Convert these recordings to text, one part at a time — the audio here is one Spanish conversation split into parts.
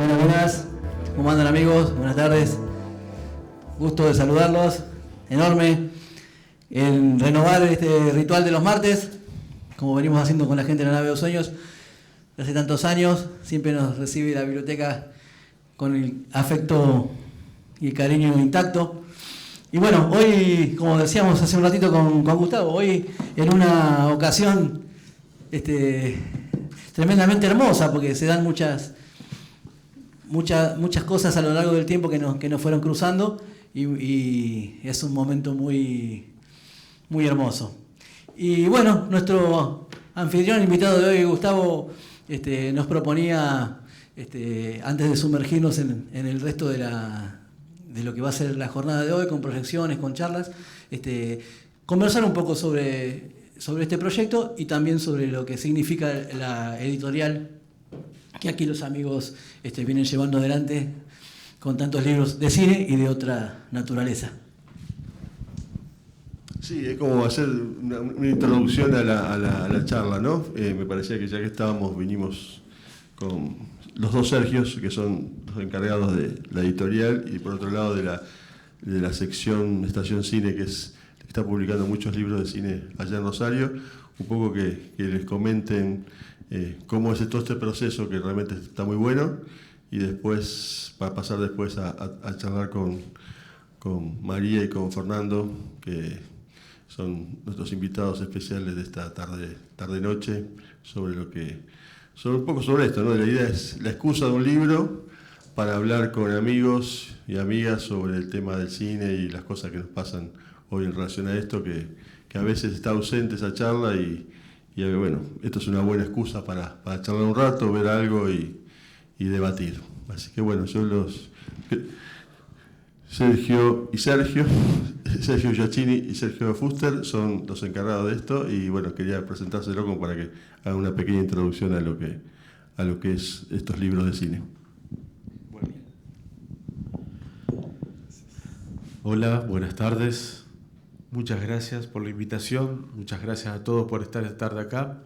Buenas, buenas. ¿Cómo andan, amigos? Buenas tardes. Gusto de saludarlos. Enorme. En renovar este ritual de los martes, como venimos haciendo con la gente de la nave de los sueños hace tantos años. Siempre nos recibe la biblioteca con el afecto y el cariño intacto. Y bueno, hoy, como decíamos hace un ratito con Gustavo, hoy en una ocasión tremendamente hermosa, porque se dan muchas cosas a lo largo del tiempo que nos fueron cruzando, y es un momento muy, muy hermoso. Y bueno, nuestro anfitrión invitado de hoy, Gustavo, nos proponía, antes de sumergirnos en el resto de lo que va a ser la jornada de hoy, con proyecciones, con charlas, conversar un poco sobre este proyecto y también sobre lo que significa la editorial que aquí los amigos vienen llevando adelante con tantos libros de cine y de otra naturaleza. Sí, es como hacer una introducción a la charla, ¿no? Me parecía que ya que vinimos con los dos Sergios, que son los encargados de la editorial, y por otro lado de la sección Estación Cine, que está publicando muchos libros de cine allá en Rosario, un poco que les comenten cómo es todo este proceso, que realmente está muy bueno, y después, para pasar después a charlar con María y con Fernando, que son nuestros invitados especiales de esta tarde-noche, sobre un poco sobre esto, ¿no? La idea es la excusa de un libro para hablar con amigos y amigas sobre el tema del cine y las cosas que nos pasan hoy en relación a esto, que a veces está ausente esa charla, y bueno, esto es una buena excusa para charlar un rato, ver algo y debatir. Así que bueno, Sergio Giacchini y Sergio Fuster son los encargados de esto, y bueno, quería presentárselo como para que hagan una pequeña introducción a lo que es estos libros de cine. Bueno. Hola, buenas tardes. Muchas gracias por la invitación, muchas gracias a todos por estar esta tarde acá.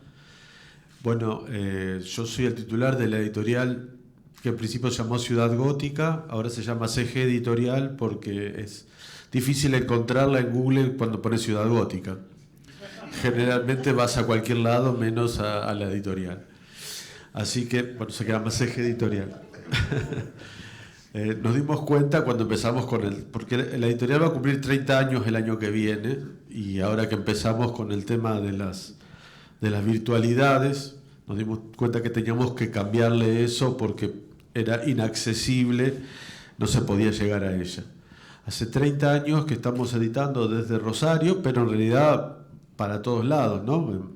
Bueno, yo soy el titular de la editorial que al principio se llamó Ciudad Gótica, ahora se llama CG Editorial porque es difícil encontrarla en Google cuando pones Ciudad Gótica. Generalmente vas a cualquier lado menos a la editorial. Así que, bueno, se llama CG Editorial. Nos dimos cuenta cuando empezamos porque la editorial va a cumplir 30 años el año que viene, y ahora que empezamos con el tema de las virtualidades, nos dimos cuenta que teníamos que cambiarle eso porque era inaccesible, no se podía llegar a ella. Hace 30 años que estamos editando desde Rosario, pero en realidad para todos lados, ¿no?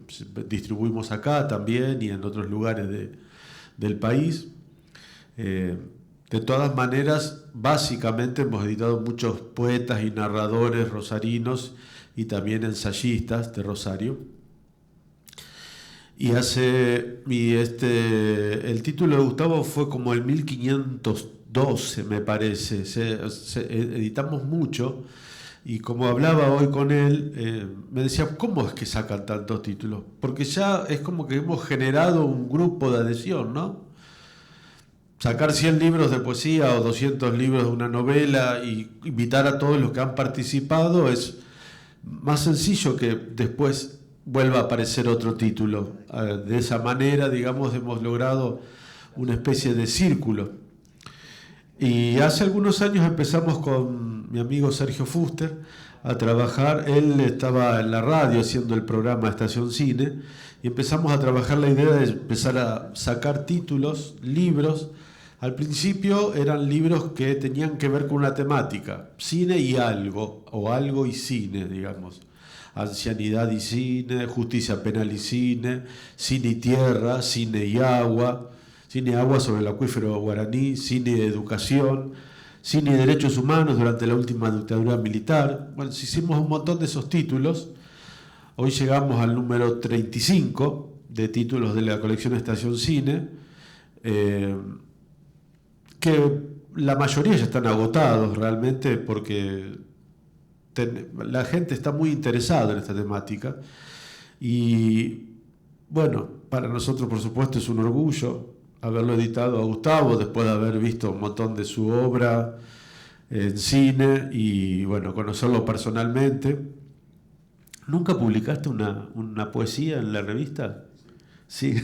Distribuimos acá también y en otros lugares del país. De todas maneras, básicamente hemos editado muchos poetas y narradores rosarinos y también ensayistas de Rosario. Y el título de Gustavo fue como el 1512, me parece. Editamos mucho, y como hablaba hoy con él, me decía, ¿cómo es que sacan tantos títulos? Porque ya es como que hemos generado un grupo de adhesión, ¿no? Sacar 100 libros de poesía o 200 libros de una novela y invitar a todos los que han participado es más sencillo que después vuelva a aparecer otro título. De esa manera, digamos, hemos logrado una especie de círculo. Y hace algunos años empezamos con mi amigo Sergio Fuster a trabajar. Él estaba en la radio haciendo el programa Estación Cine, y empezamos a trabajar la idea de empezar a sacar títulos, libros. Al principio eran libros que tenían que ver con una temática, cine y algo, o algo y cine, digamos. Ancianidad y cine, justicia penal y cine y tierra, cine y agua sobre el acuífero guaraní, cine y educación, cine y derechos humanos durante la última dictadura militar. Bueno, hicimos un montón de esos títulos. Hoy llegamos al número 35 de títulos de la colección Estación Cine, que la mayoría ya están agotados realmente porque la gente está muy interesada en esta temática, y bueno, para nosotros por supuesto es un orgullo haberlo editado a Gustavo, después de haber visto un montón de su obra en cine y bueno, conocerlo personalmente. ¿Nunca publicaste una poesía en la revista? Sí.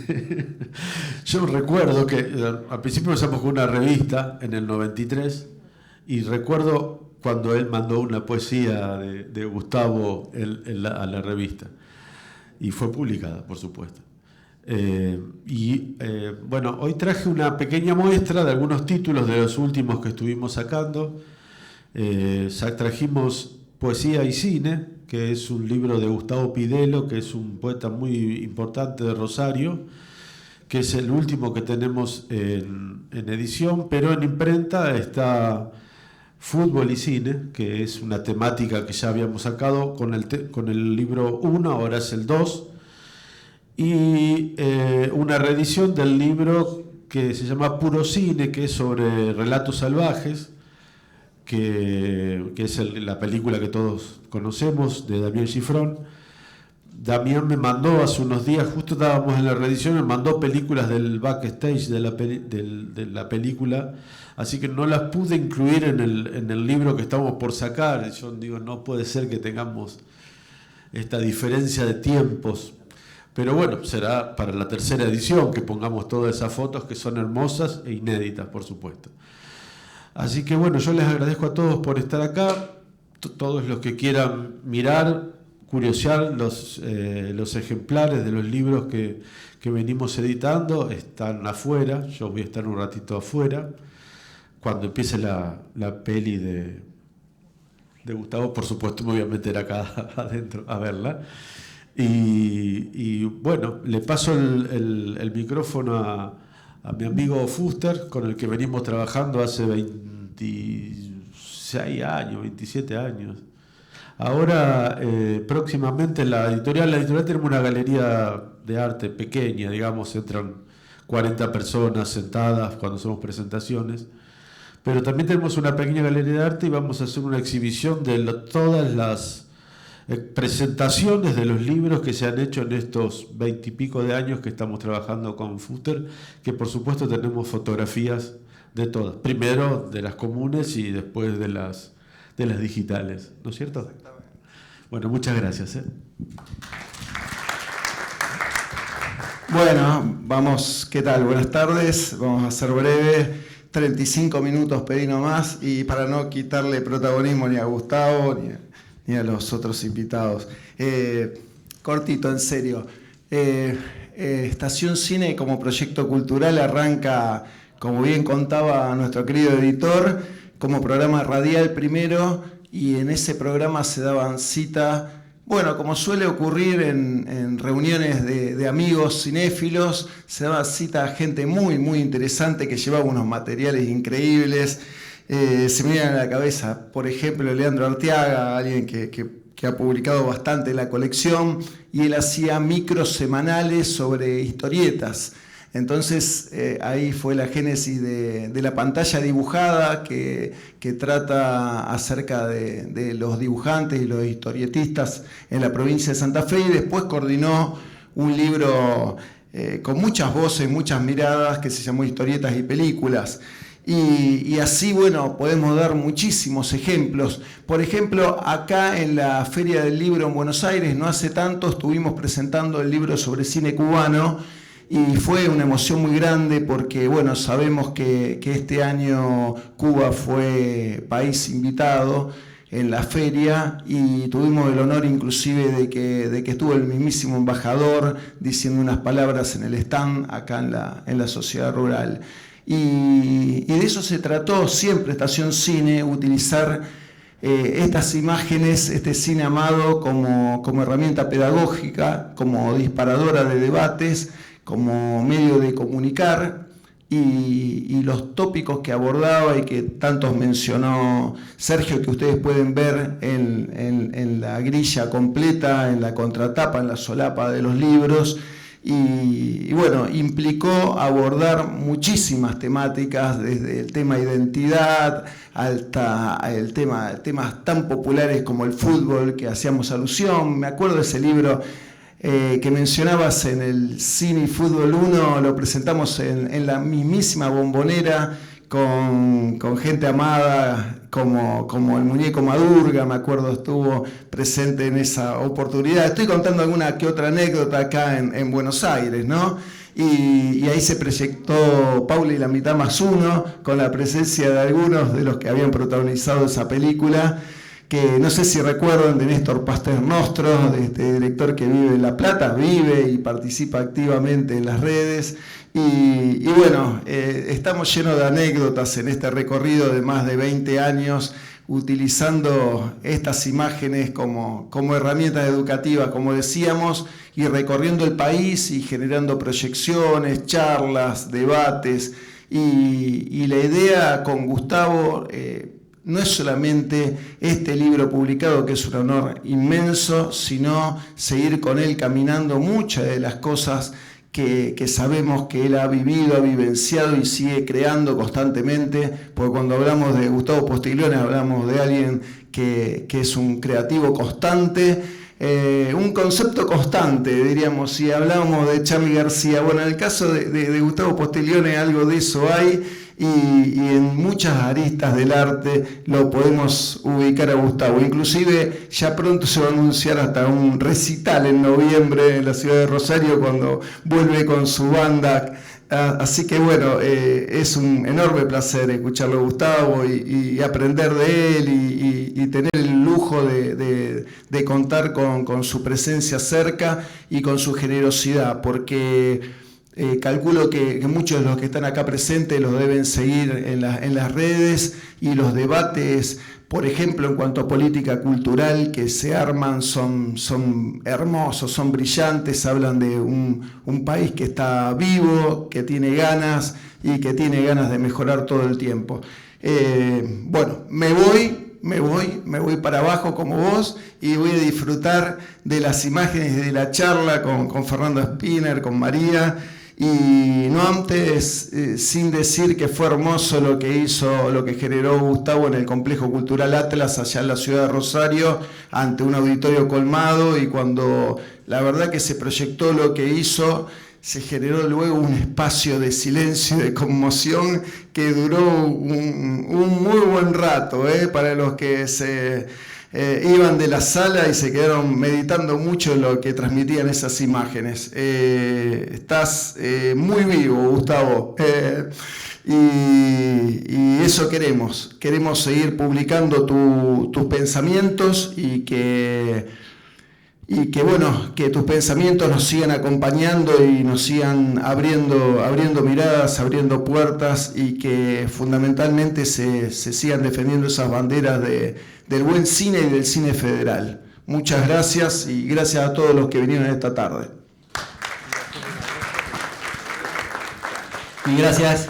Yo recuerdo que al principio empezamos con una revista en el 93 y recuerdo cuando él mandó una poesía de Gustavo a la revista y fue publicada, por supuesto. Bueno, hoy traje una pequeña muestra de algunos títulos de los últimos que estuvimos sacando. Trajimos Poesía y Cine, que es un libro de Gustavo Pidelo, que es un poeta muy importante de Rosario, que es el último que tenemos en edición, pero en imprenta está Fútbol y Cine, que es una temática que ya habíamos sacado con el libro 1, ahora es el 2, y una reedición del libro que se llama Puro Cine, que es sobre relatos salvajes, que es la película que todos conocemos, de Damián Gifrón. Damián me mandó hace unos días, justo estábamos en la reedición, me mandó películas del backstage de la película, así que no las pude incluir en el libro que estamos por sacar. Yo digo, no puede ser que tengamos esta diferencia de tiempos. Pero bueno, será para la tercera edición que pongamos todas esas fotos que son hermosas e inéditas, por supuesto. Así que bueno, yo les agradezco a todos por estar acá, todos los que quieran mirar, curiosear los ejemplares de los libros que venimos editando, están afuera, yo voy a estar un ratito afuera, cuando empiece la peli de Gustavo, por supuesto me voy a meter acá adentro a verla. Y bueno, le paso el micrófono a mi amigo Fuster, con el que venimos trabajando hace 26 años, 27 años. Ahora, próximamente la editorial tenemos una galería de arte pequeña, digamos, entran 40 personas sentadas cuando hacemos presentaciones, pero también tenemos una pequeña galería de arte y vamos a hacer una exhibición de todas las presentaciones de los libros que se han hecho en estos 20 y pico de años que estamos trabajando con Fuster, que por supuesto tenemos fotografías de todas, primero de las comunes y después de las digitales, ¿no es cierto? Exactamente. Bueno, muchas gracias. Bueno, vamos, ¿qué tal? Buenas tardes, vamos a ser breves, 35 minutos pedí nomás, y para no quitarle protagonismo ni a Gustavo ni a los otros invitados. Cortito, en serio. Estación Cine como proyecto cultural arranca, como bien contaba nuestro querido editor, como programa radial primero, y en ese programa se daban cita, bueno, como suele ocurrir en reuniones de amigos cinéfilos, se daba cita a gente muy, muy interesante que llevaba unos materiales increíbles. Se me viene a la cabeza, por ejemplo, Leandro Arteaga, alguien que ha publicado bastante en la colección, y él hacía micros semanales sobre historietas. Entonces ahí fue la génesis de la pantalla dibujada que trata acerca de los dibujantes y los historietistas en la provincia de Santa Fe, y después coordinó un libro con muchas voces, muchas miradas, que se llamó Historietas y Películas. Y así, bueno, podemos dar muchísimos ejemplos. Por ejemplo, acá en la Feria del Libro en Buenos Aires, no hace tanto, estuvimos presentando el libro sobre cine cubano, y fue una emoción muy grande porque, bueno, sabemos que este año Cuba fue país invitado en la feria, y tuvimos el honor inclusive de que estuvo el mismísimo embajador diciendo unas palabras en el stand acá en la sociedad rural. Y de eso se trató siempre Estación Cine, utilizar estas imágenes, este cine amado, como herramienta pedagógica, como disparadora de debates, como medio de comunicar, y los tópicos que abordaba y que tantos mencionó Sergio, que ustedes pueden ver en la grilla completa, en la contratapa, en la solapa de los libros. Y bueno, implicó abordar muchísimas temáticas, desde el tema identidad hasta temas tan populares como el fútbol, que hacíamos alusión. Me acuerdo de ese libro, que mencionabas en el Cine y Fútbol 1, lo presentamos en la mismísima Bombonera, con gente amada como el muñeco Madurga, me acuerdo, estuvo presente en esa oportunidad. Estoy contando alguna que otra anécdota acá en Buenos Aires, ¿no? Y ahí se proyectó Paula y la mitad más uno, con la presencia de algunos de los que habían protagonizado esa película, que no sé si recuerdan, de Néstor Paternostro, de este director que vive en La Plata, vive y participa activamente en las redes. Y bueno, estamos llenos de anécdotas en este recorrido de más de 20 años, utilizando estas imágenes como herramientas educativas, como decíamos, y recorriendo el país y generando proyecciones, charlas, debates. Y la idea con Gustavo no es solamente este libro publicado, que es un honor inmenso, sino seguir con él caminando muchas de las cosas que sabemos que él ha vivido, ha vivenciado y sigue creando constantemente, porque cuando hablamos de Gustavo Postiglione hablamos de alguien que es un creativo constante, un concepto constante, diríamos, si hablábamos de Charly García. Bueno, en el caso de Gustavo Postiglione algo de eso hay, y en muchas aristas del arte lo podemos ubicar a Gustavo. Inclusive ya pronto se va a anunciar hasta un recital en noviembre en la ciudad de Rosario, cuando vuelve con su banda. Así que bueno, es un enorme placer escucharlo a Gustavo y aprender de él y tener el lujo de contar con su presencia cerca y con su generosidad, porque calculo que muchos de los que están acá presentes los deben seguir en las redes, y los debates, por ejemplo, en cuanto a política cultural que se arman son hermosos, son brillantes, hablan de un país que está vivo, que tiene ganas y que tiene ganas de mejorar todo el tiempo. Bueno, me voy para abajo como vos, y voy a disfrutar de las imágenes de la charla con Fernando Spinner, con María. Y no antes, sin decir que fue hermoso lo que generó Gustavo en el Complejo Cultural Atlas, allá en la ciudad de Rosario, ante un auditorio colmado, y cuando la verdad que se proyectó lo que hizo, se generó luego un espacio de silencio y de conmoción que duró un muy buen rato, para los que iban de la sala y se quedaron meditando mucho en lo que transmitían esas imágenes. Estás muy vivo, Gustavo, y eso queremos seguir publicando tus pensamientos, y que bueno, que tus pensamientos nos sigan acompañando y nos sigan abriendo miradas, abriendo puertas, y que fundamentalmente se sigan defendiendo esas banderas del buen cine y del cine federal. Muchas gracias, y gracias a todos los que vinieron esta tarde. Y gracias.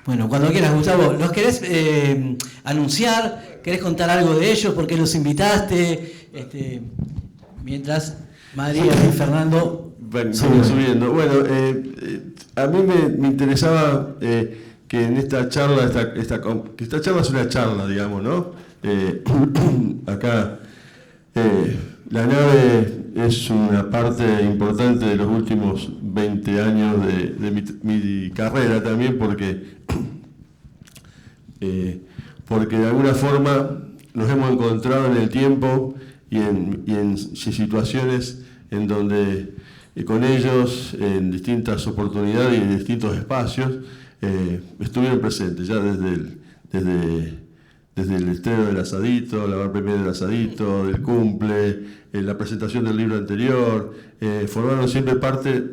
Bueno, cuando quieras, Gustavo, ¿los querés anunciar? ¿Querés contar algo de ellos? ¿Por qué los invitaste? Mientras María y Fernando siguen subiendo. Bueno, a mí me interesaba que en esta charla, que esta charla es una charla, digamos, ¿no? Acá la nave es una parte importante de los últimos 20 años de mi carrera también, porque de alguna forma nos hemos encontrado en el tiempo y en situaciones en donde con ellos, en distintas oportunidades y en distintos espacios, estuvieron presentes ya desde el estreno del asadito, la bar premier del asadito, del cumple, la presentación del libro anterior. Formaron siempre parte,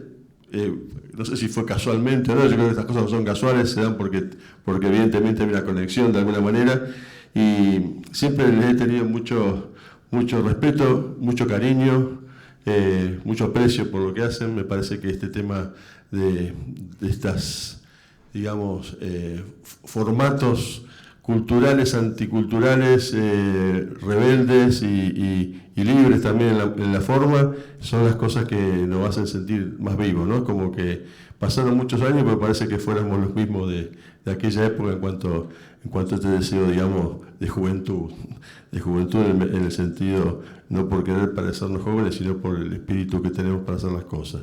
no sé si fue casualmente o no, yo creo que estas cosas no son casuales, se dan porque evidentemente hay una conexión de alguna manera, y siempre les he tenido mucho respeto, mucho cariño, mucho aprecio por lo que hacen. Me parece que este tema de estas, digamos, formatos culturales, anticulturales, rebeldes y libres también en la forma, son las cosas que nos hacen sentir más vivos, ¿no? Como que Pasaron muchos años, pero parece que fuéramos los mismos de aquella época en cuanto a este deseo, digamos, de juventud en el sentido, no por querer parecernos jóvenes, sino por el espíritu que tenemos para hacer las cosas.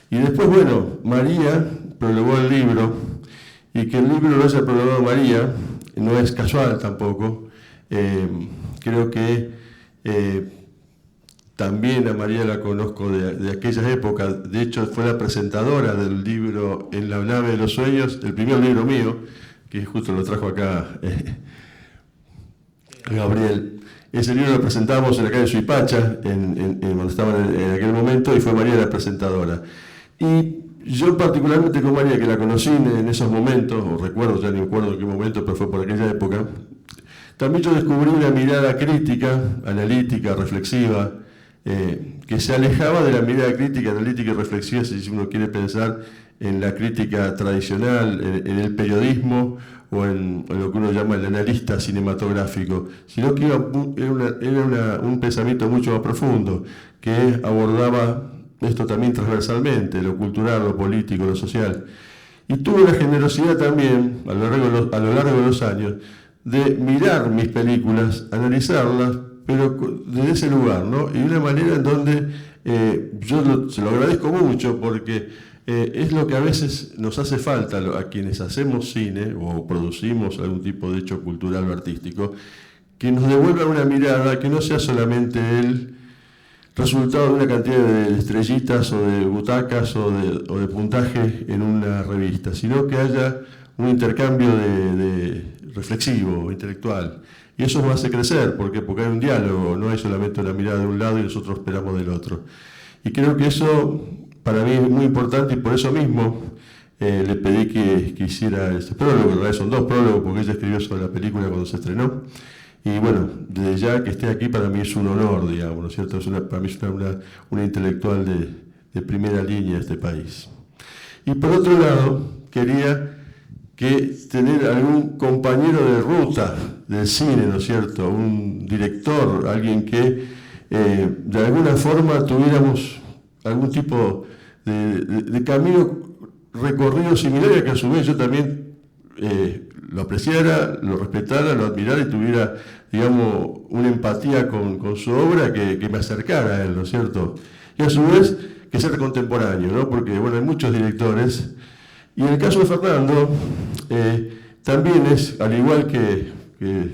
Y después, bueno, María prologó el libro, y que el libro lo haya prologado María no es casual tampoco. Creo que también a María la conozco de aquellas épocas. De hecho, fue la presentadora del libro En la nave de los sueños, el primer libro mío, que justo lo trajo acá Gabriel. Ese libro lo presentábamos en la calle Suipacha, cuando estaban en aquel momento, y fue María la presentadora. Y yo particularmente con María, que la conocí en esos momentos, o recuerdo, ya ni me acuerdo en qué momento, pero fue por aquella época, también yo descubrí una mirada crítica, analítica, reflexiva, que se alejaba de la mirada crítica, analítica y reflexiva, si uno quiere pensar en la crítica tradicional, en el periodismo o en lo que uno llama el analista cinematográfico, sino que era un pensamiento mucho más profundo, que abordaba esto también transversalmente, lo cultural, lo político, lo social. Y tuve la generosidad también, a lo largo de los años, de mirar mis películas, analizarlas, pero desde ese lugar, ¿no? Y de una manera en donde se lo agradezco mucho, porque es lo que a veces nos hace falta a quienes hacemos cine o producimos algún tipo de hecho cultural o artístico, que nos devuelva una mirada que no sea solamente el resultado de una cantidad de estrellitas o de butacas o de puntaje en una revista, sino que haya un intercambio de reflexivo, intelectual. Y eso nos hace crecer, porque hay un diálogo, no hay solamente una mirada de un lado y nosotros esperamos del otro. Y creo que eso para mí es muy importante, y por eso mismo le pedí que hiciera este prólogo. En realidad son dos prólogos, porque ella escribió sobre la película cuando se estrenó. Y bueno, desde ya que esté aquí para mí es un honor, digamos, ¿no es cierto? Para mí es una intelectual de primera línea de este país. Y por otro lado, quería tener algún compañero de ruta del cine, ¿no es cierto? Un director, alguien que de alguna forma tuviéramos algún tipo de camino recorrido similar, y que a su vez yo también lo apreciara, lo respetara, lo admirara y tuviera, digamos, una empatía con su obra que me acercara a él, ¿no es cierto? Y a su vez que sea contemporáneo, ¿no? Porque, bueno, hay muchos directores, y en el caso de Fernando, también es, al igual que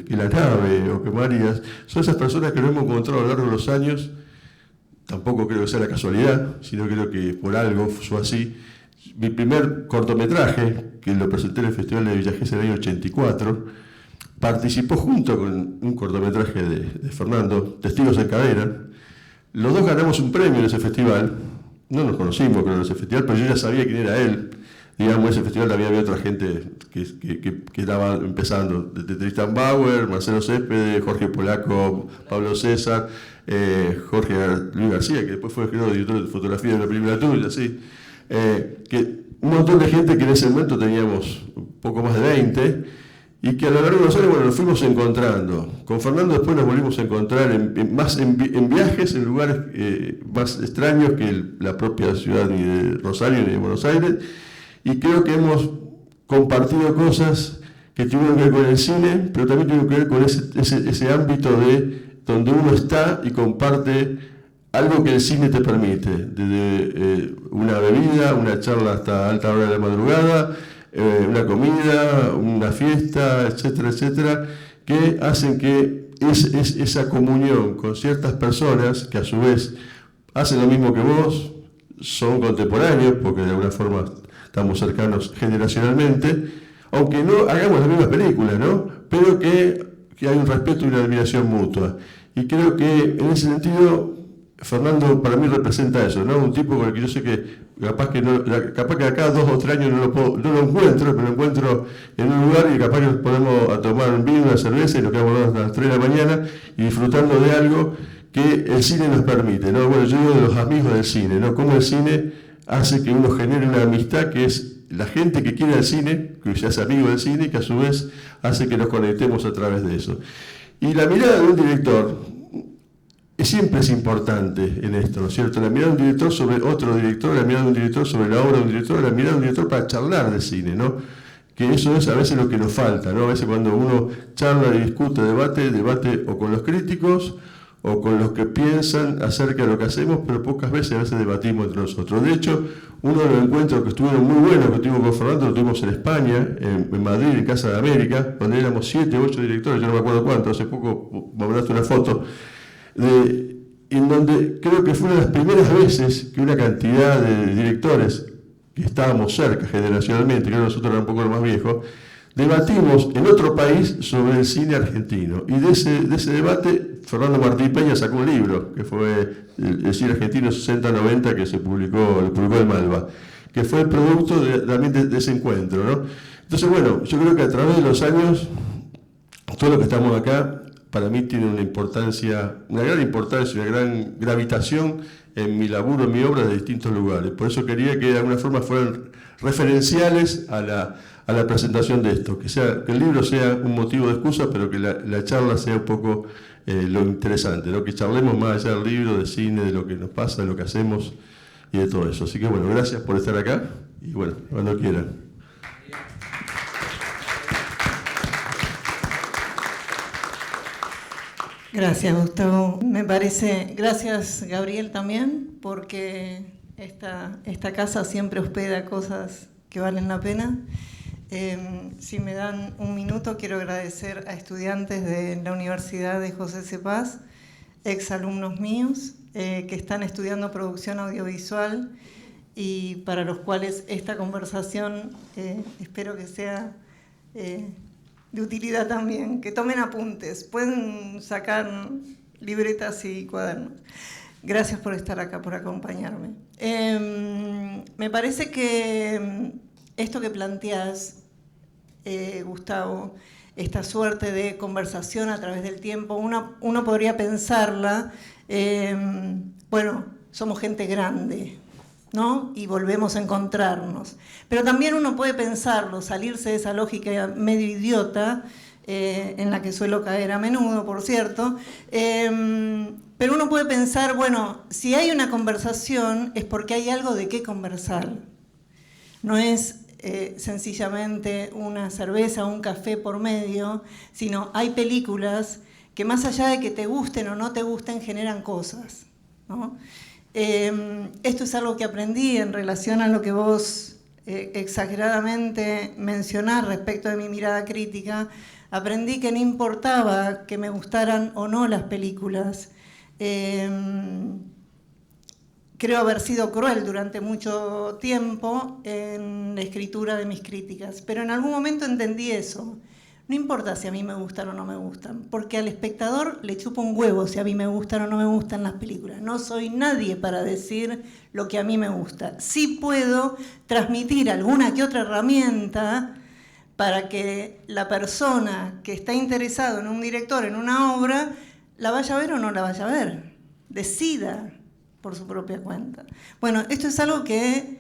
La Nave o que Marías, son esas personas que lo hemos encontrado a lo largo de los años. Tampoco creo que sea la casualidad, sino creo que por algo fue así. Mi primer cortometraje, que lo presenté en el Festival de Villa Gesell en el año 84, participó junto con un cortometraje de Fernando, Testigos en Cadena. Los dos ganamos un premio en ese festival. No nos conocimos, creo, en ese festival, pero yo ya sabía quién era él. Digamos, en ese festival también había otra gente que estaba empezando, de Tristan Bauer, Marcelo Céspedes, Jorge Polaco, Pablo César, Jorge Luis García, que después fue director de fotografía de la película tuya, sí. Que un montón de gente que en ese momento teníamos un poco más de 20, y que a lo largo de los años, bueno, nos fuimos encontrando. Con Fernando después nos volvimos a encontrar en viajes, en lugares más extraños que la propia ciudad ni de Rosario ni de Buenos Aires, y creo que hemos compartido cosas que tuvieron que ver con el cine, pero también tuvieron que ver con ese ámbito de donde uno está y comparte algo que el cine te permite, desde una bebida, una charla hasta alta hora de la madrugada, una comida, una fiesta, etcétera, etcétera, que hacen que esa comunión con ciertas personas que a su vez hacen lo mismo que vos, son contemporáneos, porque de alguna forma estamos cercanos generacionalmente, aunque no hagamos las mismas películas, ¿no? Pero que hay un respeto y una admiración mutua. Y creo que en ese sentido Fernando para mí representa eso, ¿no? Un tipo con el que yo sé que capaz que acá 2 o 3 años no lo encuentro, pero lo encuentro en un lugar y capaz que podemos a tomar un vino, una cerveza y nos quedamos hasta las 3 de la mañana y disfrutando de algo que el cine nos permite, ¿no? Bueno, yo digo de los amigos del cine, ¿no? Cómo el cine hace que uno genere una amistad que es la gente que quiere el cine, que se hace amigo del cine y que a su vez hace que nos conectemos a través de eso. Y la mirada de un director siempre es importante en esto, ¿no es cierto? La mirada de un director sobre otro director, la mirada de un director sobre la obra de un director, la mirada de un director para charlar de cine, ¿no? Que eso es a veces lo que nos falta, ¿no? A veces cuando uno charla y discute, debate o con los críticos o con los que piensan acerca de lo que hacemos, pero pocas veces a veces debatimos entre nosotros. De hecho, uno de los encuentros que estuvieron muy buenos que tuvimos con Fernando, lo tuvimos en España, en Madrid, en Casa de América, donde éramos 7 o 8 directores, yo no me acuerdo cuánto, hace poco me mandaste una foto, en donde creo que fue una de las primeras veces que una cantidad de directores que estábamos cerca generacionalmente, creo que nosotros éramos un poco los más viejos, debatimos en otro país sobre el cine argentino. Y de ese debate, Fernando Martín Peña sacó un libro, que fue el cine argentino 60-90, que lo publicó el Malva, que fue el producto realmente de ese encuentro, ¿no? Entonces, bueno, yo creo que a través de los años, todo lo que estamos acá, para mí tiene una gran importancia, una gran gravitación en mi laburo, en mi obra de distintos lugares. Por eso quería que de alguna forma fueran referenciales a la presentación de esto, que el libro sea un motivo de excusa, pero que la charla sea un poco lo interesante, ¿no? Que charlemos más allá del libro, de cine, de lo que nos pasa, de lo que hacemos y de todo eso. Así que bueno, gracias por estar acá y bueno, cuando quieran. Gracias, Gustavo. Gracias, Gabriel, también, porque esta casa siempre hospeda cosas que valen la pena. Si me dan un minuto, quiero agradecer a estudiantes de la Universidad de José C. Paz, exalumnos míos, que están estudiando producción audiovisual y para los cuales esta conversación espero que sea de utilidad también, que tomen apuntes, pueden sacar libretas y cuadernos. Gracias por estar acá, por acompañarme. Me parece que esto que planteás, Gustavo, esta suerte de conversación a través del tiempo, uno podría pensarla, bueno, somos gente grande, ¿no? Y volvemos a encontrarnos. Pero también uno puede pensarlo, salirse de esa lógica medio idiota, en la que suelo caer a menudo, por cierto, pero uno puede pensar, bueno, si hay una conversación es porque hay algo de qué conversar. No es sencillamente una cerveza o un café por medio, sino hay películas que más allá de que te gusten o no te gusten, generan cosas, ¿no? Esto es algo que aprendí en relación a lo que vos exageradamente mencionás respecto de mi mirada crítica. Aprendí que no importaba que me gustaran o no las películas. Creo haber sido cruel durante mucho tiempo en la escritura de mis críticas, pero en algún momento entendí eso. No importa si a mí me gustan o no me gustan, porque al espectador le chupa un huevo si a mí me gustan o no me gustan las películas. No soy nadie para decir lo que a mí me gusta. Sí puedo transmitir alguna que otra herramienta para que la persona que está interesado en un director, en una obra, la vaya a ver o no la vaya a ver. Decida por su propia cuenta. Bueno, esto es algo que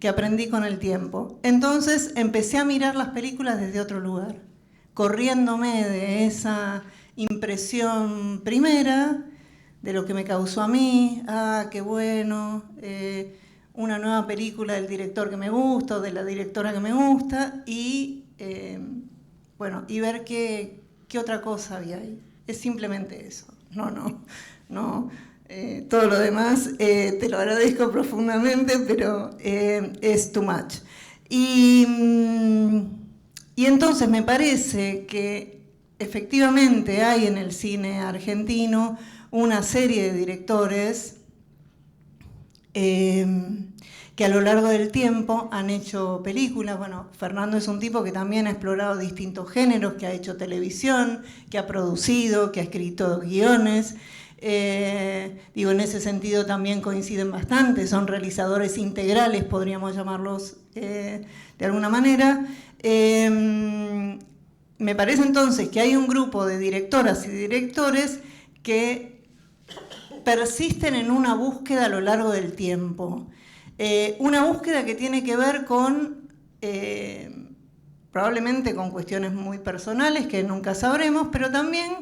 aprendí con el tiempo. Entonces empecé a mirar las películas desde otro lugar, corriéndome de esa impresión primera, de lo que me causó a mí, qué bueno, una nueva película del director que me gusta o de la directora que me gusta, y bueno, y ver qué otra cosa había ahí. Es simplemente eso. No. Todo lo demás te lo agradezco profundamente, pero es too much. Y entonces me parece que efectivamente hay en el cine argentino una serie de directores que a lo largo del tiempo han hecho películas. Bueno, Fernando es un tipo que también ha explorado distintos géneros, que ha hecho televisión, que ha producido, que ha escrito guiones. En ese sentido también coinciden bastante, son realizadores integrales, podríamos llamarlos de alguna manera. Me parece entonces que hay un grupo de directoras y directores que persisten en una búsqueda a lo largo del tiempo. Una búsqueda que tiene que ver con, probablemente con cuestiones muy personales que nunca sabremos, pero también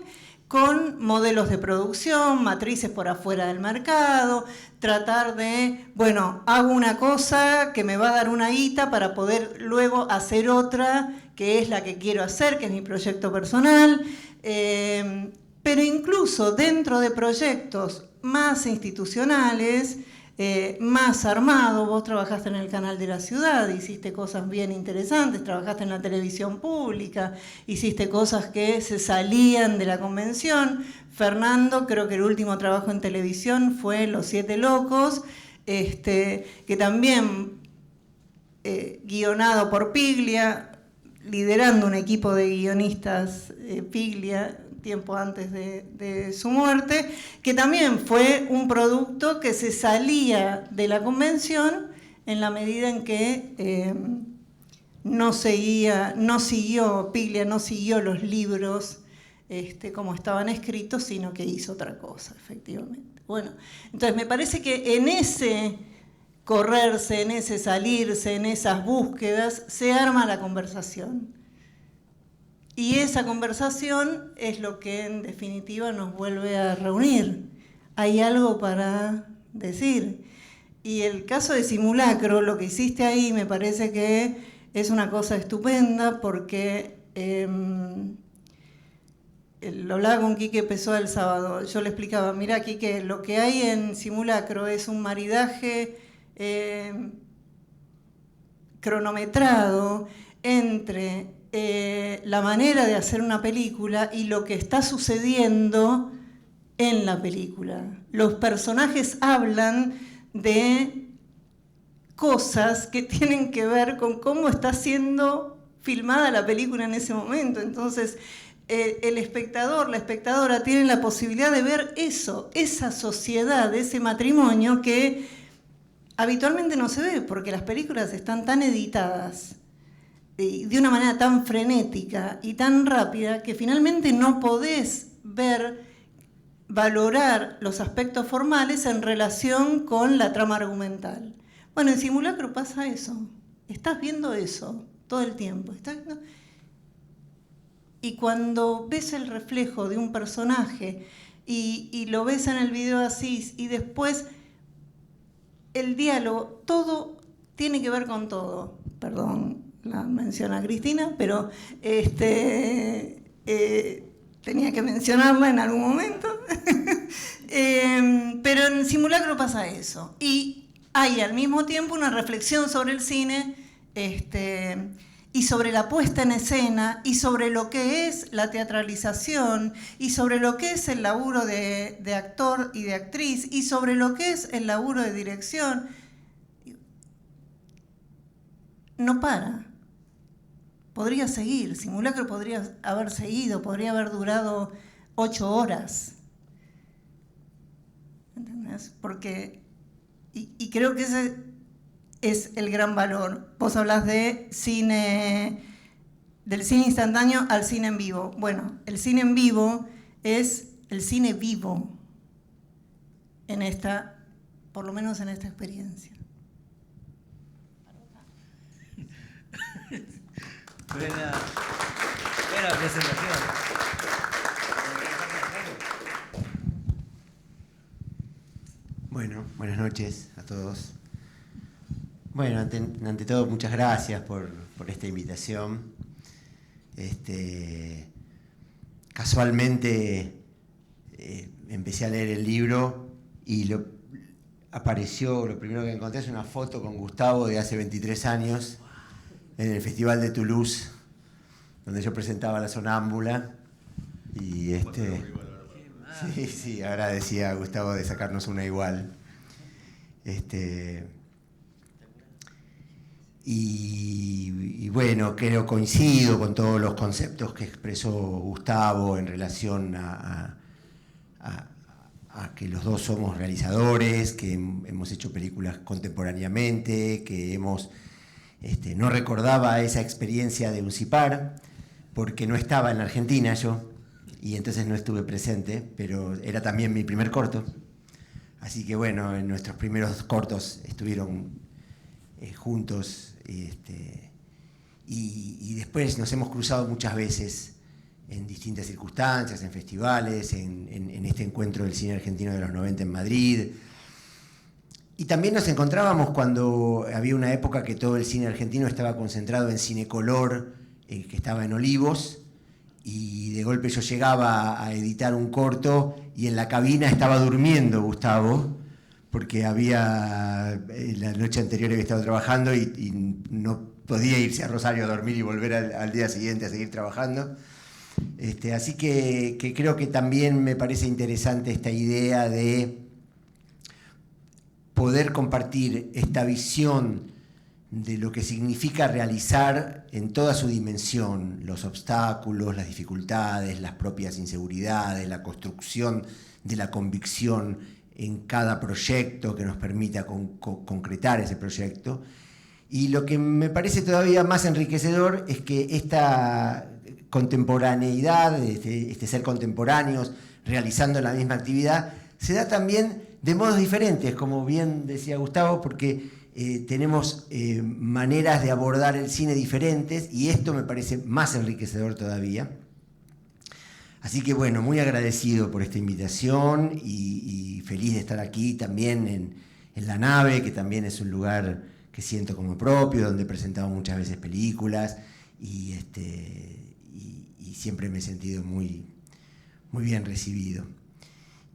con modelos de producción, matrices por afuera del mercado, tratar de, bueno, hago una cosa que me va a dar una guita para poder luego hacer otra, que es la que quiero hacer, que es mi proyecto personal, pero incluso dentro de proyectos más institucionales, más armado. Vos trabajaste en el Canal de la Ciudad, hiciste cosas bien interesantes, trabajaste en la televisión pública, hiciste cosas que se salían de la convención. Fernando, creo que el último trabajo en televisión fue Los Siete Locos, que también guionado por Piglia, liderando un equipo de guionistas Piglia, tiempo antes de su muerte, que también fue un producto que se salía de la convención en la medida en que Piglia no siguió los libros como estaban escritos, sino que hizo otra cosa, efectivamente. Bueno, entonces me parece que en ese correrse, en ese salirse, en esas búsquedas, se arma la conversación. Y esa conversación es lo que en definitiva nos vuelve a reunir. Hay algo para decir. Y el caso de Simulacro, lo que hiciste ahí, me parece que es una cosa estupenda porque lo hablaba con Quique Pessoa el sábado. Yo le explicaba, mira Quique, lo que hay en Simulacro es un maridaje cronometrado entre la manera de hacer una película y lo que está sucediendo en la película. Los personajes hablan de cosas que tienen que ver con cómo está siendo filmada la película en ese momento. Entonces, el espectador, la espectadora tienen la posibilidad de ver eso, esa sociedad, ese matrimonio que habitualmente no se ve porque las películas están tan editadas de una manera tan frenética y tan rápida que finalmente no podés valorar los aspectos formales en relación con la trama argumental. Bueno, en Simulacro pasa eso. Estás viendo eso todo el tiempo. Y cuando ves el reflejo de un personaje y lo ves en el video así y después el diálogo, todo tiene que ver con todo. Perdón la mención a Cristina, pero tenía que mencionarla en algún momento. Pero en Simulacro pasa eso. Y hay al mismo tiempo una reflexión sobre el cine y sobre la puesta en escena y sobre lo que es la teatralización y sobre lo que es el laburo de actor y de actriz y sobre lo que es el laburo de dirección. No para. Podría seguir, Simulacro podría haber seguido, podría haber durado 8 horas. ¿Entendés? Porque, y creo que ese es el gran valor. Vos hablás de cine, del cine instantáneo al cine en vivo. Bueno, el cine en vivo es el cine vivo en esta, por lo menos en esta experiencia. Buena presentación. Bueno, buenas noches a todos. Bueno, ante todo, muchas gracias por esta invitación. Casualmente empecé a leer el libro y lo primero que encontré es una foto con Gustavo de hace 23 años en el Festival de Toulouse, donde yo presentaba La Sonámbula. Y sí, ahora decía Gustavo de sacarnos una igual. Y bueno, creo coincido con todos los conceptos que expresó Gustavo en relación a que los dos somos realizadores, que hemos hecho películas contemporáneamente, que hemos... no recordaba esa experiencia de Uncipar, porque no estaba en la Argentina yo, y entonces no estuve presente, pero era también mi primer corto. Así que bueno, en nuestros primeros cortos estuvieron juntos, y después nos hemos cruzado muchas veces en distintas circunstancias, en festivales, en este encuentro del cine argentino de los 90 en Madrid. Y también nos encontrábamos cuando había una época que todo el cine argentino estaba concentrado en Cinecolor, que estaba en Olivos, y de golpe yo llegaba a editar un corto y en la cabina estaba durmiendo Gustavo, porque la noche anterior había estado trabajando y no podía irse a Rosario a dormir y volver al día siguiente a seguir trabajando. Así que creo que también me parece interesante esta idea de poder compartir esta visión de lo que significa realizar en toda su dimensión, los obstáculos, las dificultades, las propias inseguridades, la construcción de la convicción en cada proyecto que nos permita concretar ese proyecto. Y lo que me parece todavía más enriquecedor es que esta contemporaneidad, este ser contemporáneos realizando la misma actividad, se da también de modos diferentes, como bien decía Gustavo, porque tenemos maneras de abordar el cine diferentes y esto me parece más enriquecedor todavía. Así que bueno, muy agradecido por esta invitación y feliz de estar aquí también en La Nave, que también es un lugar que siento como propio, donde he presentado muchas veces películas y siempre me he sentido muy, muy bien recibido.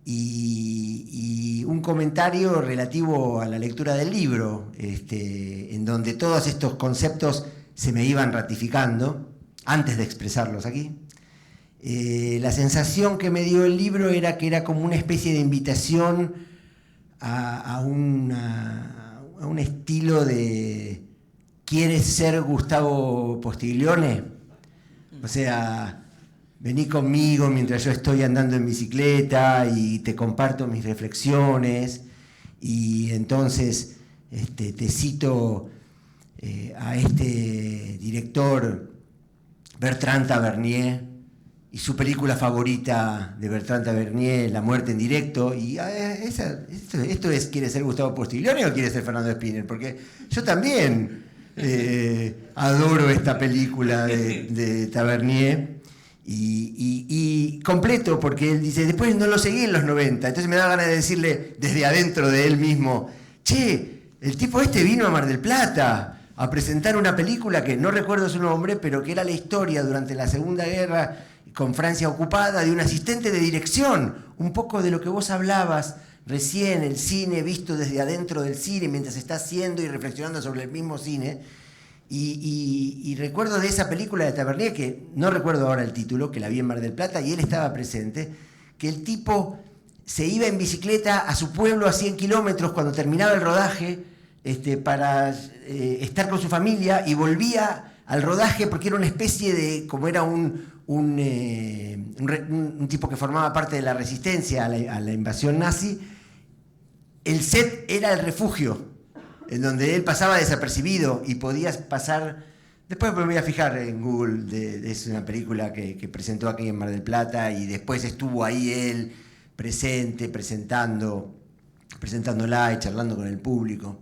Y un comentario relativo a la lectura del libro, en donde todos estos conceptos se me iban ratificando antes de expresarlos aquí. La sensación que me dio el libro era que era como una especie de invitación a un estilo de ¿quieres ser Gustavo Postiglione? O sea, vení conmigo mientras yo estoy andando en bicicleta y te comparto mis reflexiones. Y entonces te cito a este director Bertrand Tavernier y su película favorita de Bertrand Tavernier, La muerte en directo. Y esto es ¿quiere ser Gustavo Postiglione o quiere ser Fernando Spinner? Porque yo también adoro esta película de Tavernier. Y completo, porque él dice, después no lo seguí en los 90, entonces me da ganas de decirle desde adentro de él mismo, che, el tipo vino a Mar del Plata a presentar una película que no recuerdo su nombre, pero que era la historia durante la Segunda Guerra con Francia ocupada de un asistente de dirección, un poco de lo que vos hablabas recién, el cine visto desde adentro del cine mientras está haciendo y reflexionando sobre el mismo cine. Y recuerdo de esa película de Tavernier, que no recuerdo ahora el título, que la vi en Mar del Plata y él estaba presente, que el tipo se iba en bicicleta a su pueblo a 100 kilómetros cuando terminaba el rodaje para estar con su familia y volvía al rodaje porque era una especie de, como era un tipo que formaba parte de la resistencia a la invasión nazi, el set era el refugio, en donde él pasaba desapercibido y podías pasar. Después me voy a fijar en Google, es una película que presentó aquí en Mar del Plata y después estuvo ahí él presente, presentándola y charlando con el público.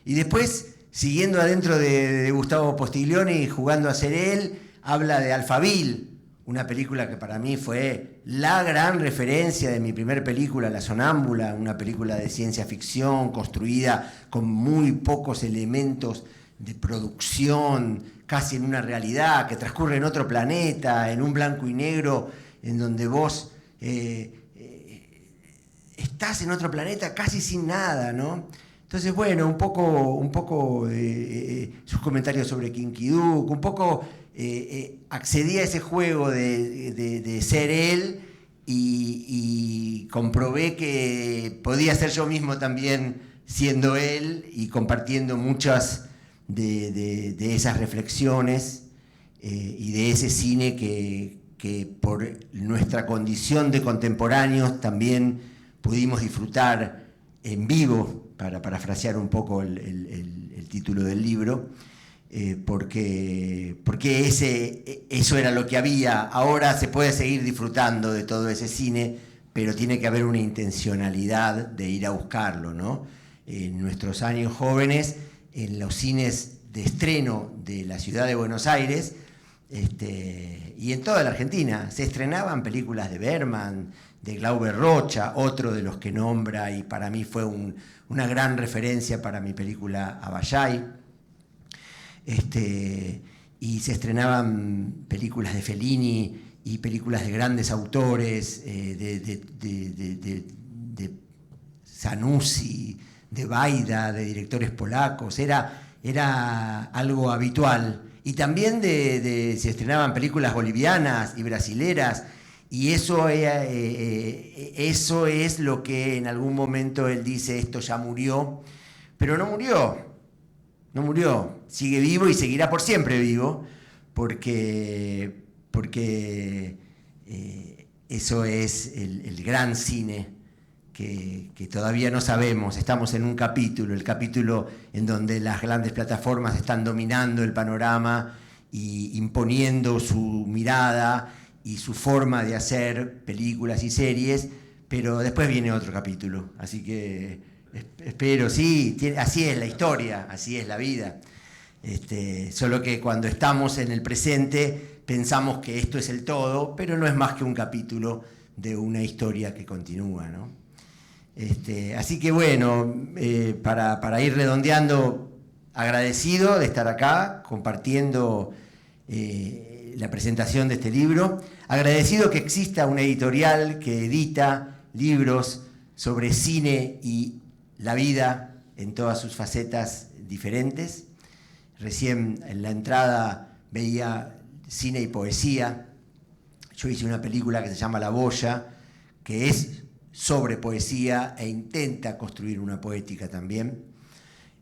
Y después, siguiendo adentro de Gustavo Postiglione y jugando a ser él, habla de Alphaville, una película que para mí fue la gran referencia de mi primer película, La Sonámbula, una película de ciencia ficción construida con muy pocos elementos de producción, casi en una realidad, que transcurre en otro planeta, en un blanco y negro, en donde vos estás en otro planeta casi sin nada, ¿no? Entonces, bueno, un poco sus comentarios sobre Kinky Duke, un poco accedí a ese juego de ser él y comprobé que podía ser yo mismo también siendo él y compartiendo muchas de esas reflexiones y de ese cine que por nuestra condición de contemporáneos también pudimos disfrutar en vivo, para parafrasear un poco el título del libro, porque eso era lo que había. Ahora se puede seguir disfrutando de todo ese cine, pero tiene que haber una intencionalidad de ir a buscarlo, ¿no? En nuestros años jóvenes, en los cines de estreno de la ciudad de Buenos Aires, Y en toda la Argentina se estrenaban películas de Berman, de Glauber Rocha, otro de los que nombra y para mí fue una gran referencia para mi película Abayay. Y se estrenaban películas de Fellini y películas de grandes autores, de Zanussi, de Baida, de directores polacos. Era algo habitual. Y también se estrenaban películas bolivianas y brasileras. Y eso es lo que en algún momento él dice, esto ya murió. Pero no murió. No murió. Sigue vivo y seguirá por siempre vivo. Porque eso es el gran cine que todavía no sabemos. Estamos en un capítulo, el capítulo en donde las grandes plataformas están dominando el panorama y imponiendo su mirada y su forma de hacer películas y series, pero después viene otro capítulo. Así que espero, sí, así es la historia, así es la vida. Solo que cuando estamos en el presente pensamos que esto es el todo, pero no es más que un capítulo de una historia que continúa, ¿no? Así que bueno, para ir redondeando, agradecido de estar acá compartiendo la presentación de este libro, agradecido que exista una editorial que edita libros sobre cine y la vida en todas sus facetas diferentes. Recién en la entrada veía cine y poesía. Yo hice una película que se llama La Boya, que es sobre poesía e intenta construir una poética también.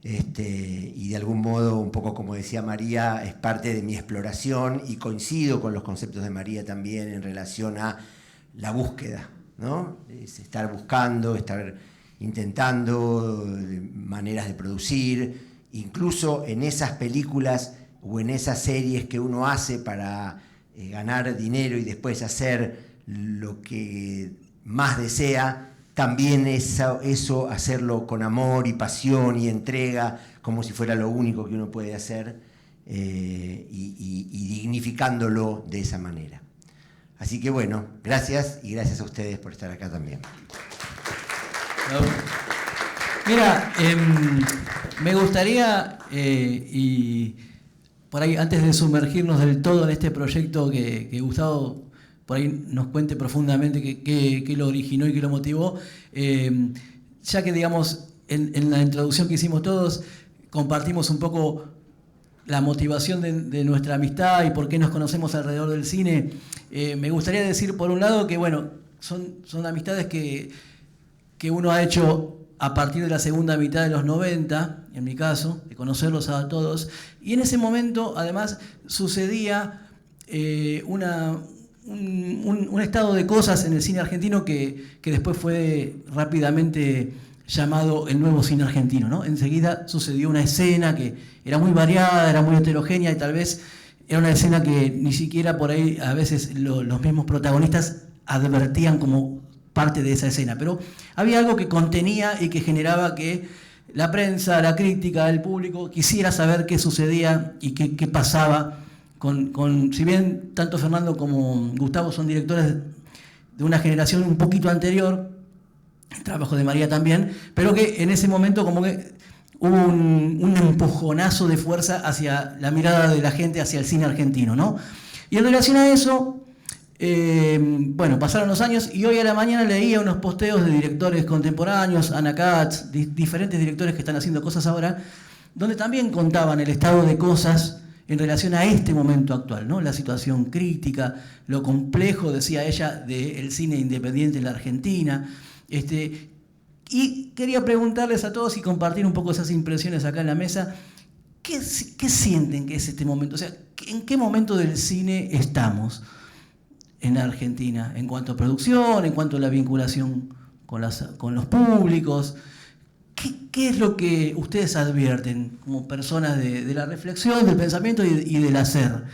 Y de algún modo, un poco como decía María, es parte de mi exploración y coincido con los conceptos de María también en relación a la búsqueda, ¿no? Es estar buscando, estar intentando maneras de producir, incluso en esas películas o en esas series que uno hace para ganar dinero y después hacer lo que más desea, también eso hacerlo con amor y pasión y entrega, como si fuera lo único que uno puede hacer, y dignificándolo de esa manera. Así que bueno, gracias y gracias a ustedes por estar acá también. Mira, me gustaría, y por ahí antes de sumergirnos del todo en este proyecto, que Gustavo por ahí nos cuente profundamente qué lo originó y qué lo motivó, ya que digamos en la introducción que hicimos todos compartimos un poco la motivación de nuestra amistad y por qué nos conocemos alrededor del cine. Me gustaría decir por un lado que bueno, son amistades que uno ha hecho a partir de la segunda mitad de los 90, en mi caso, de conocerlos a todos, y en ese momento además sucedía un estado de cosas en el cine argentino que después fue rápidamente llamado el nuevo cine argentino, ¿no? Enseguida sucedió una escena que era muy variada, era muy heterogénea y tal vez era una escena que ni siquiera por ahí a veces los mismos protagonistas advertían como parte de esa escena, pero había algo que contenía y que generaba que la prensa, la crítica, el público quisiera saber qué sucedía y qué pasaba si bien tanto Fernando como Gustavo son directores de una generación un poquito anterior, el trabajo de María también, pero que en ese momento como que hubo un empujonazo de fuerza hacia la mirada de la gente hacia el cine argentino, ¿no? Y en relación a eso, bueno, pasaron los años y hoy a la mañana leía unos posteos de directores contemporáneos, Ana Katz, diferentes directores que están haciendo cosas ahora, donde también contaban el estado de cosas en relación a este momento actual, ¿no? La situación crítica, lo complejo, decía ella, del cine independiente en la Argentina. Y quería preguntarles a todos y compartir un poco esas impresiones acá en la mesa. ¿Qué sienten que es este momento? O sea, ¿en qué momento del cine estamos en la Argentina? En cuanto a producción, en cuanto a la vinculación con los públicos. ¿Qué es lo que ustedes advierten como personas de la reflexión, del pensamiento y del hacer?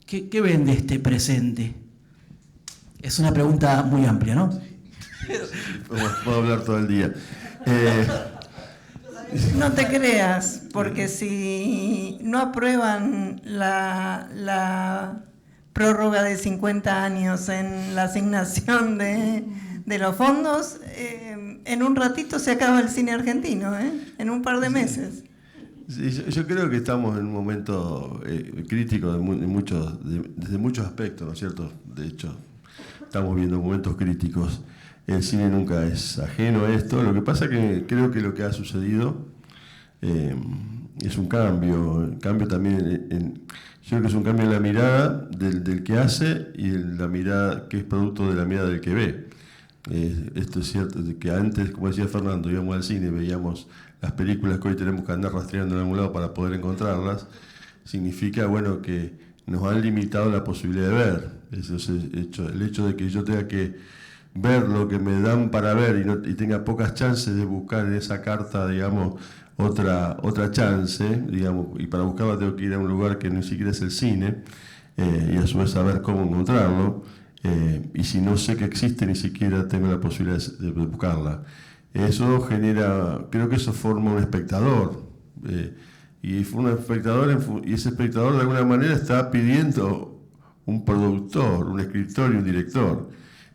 ¿Qué ven de este presente? Es una pregunta muy amplia, ¿no? Puedo hablar todo el día. No te creas, porque si no aprueban la prórroga de 50 años en la asignación de los fondos, en un ratito se acaba el cine argentino, en un par de meses. Sí, yo creo que estamos en un momento crítico desde muchos aspectos, ¿no es cierto? De hecho, estamos viendo momentos críticos. El cine nunca es ajeno a esto. Lo que pasa que creo que lo que ha sucedido es un cambio también yo creo que es un cambio en la mirada del que hace y en la mirada que es producto de la mirada del que ve. Esto es cierto, que antes, como decía Fernando, íbamos al cine, veíamos las películas que hoy tenemos que andar rastreando en algún lado para poder encontrarlas. Significa, bueno, que nos han limitado la posibilidad de ver. Eso es el hecho de que yo tenga que ver lo que me dan para ver y tenga pocas chances de buscar en esa carta, digamos, otra chance, digamos, y para buscarla tengo que ir a un lugar que ni siquiera es el cine, y a su vez saber cómo encontrarlo, y si no sé que existe ni siquiera tengo la posibilidad de buscarla. Eso genera, creo que eso forma un espectador, y ese espectador de alguna manera está pidiendo un productor, un escritor y un director.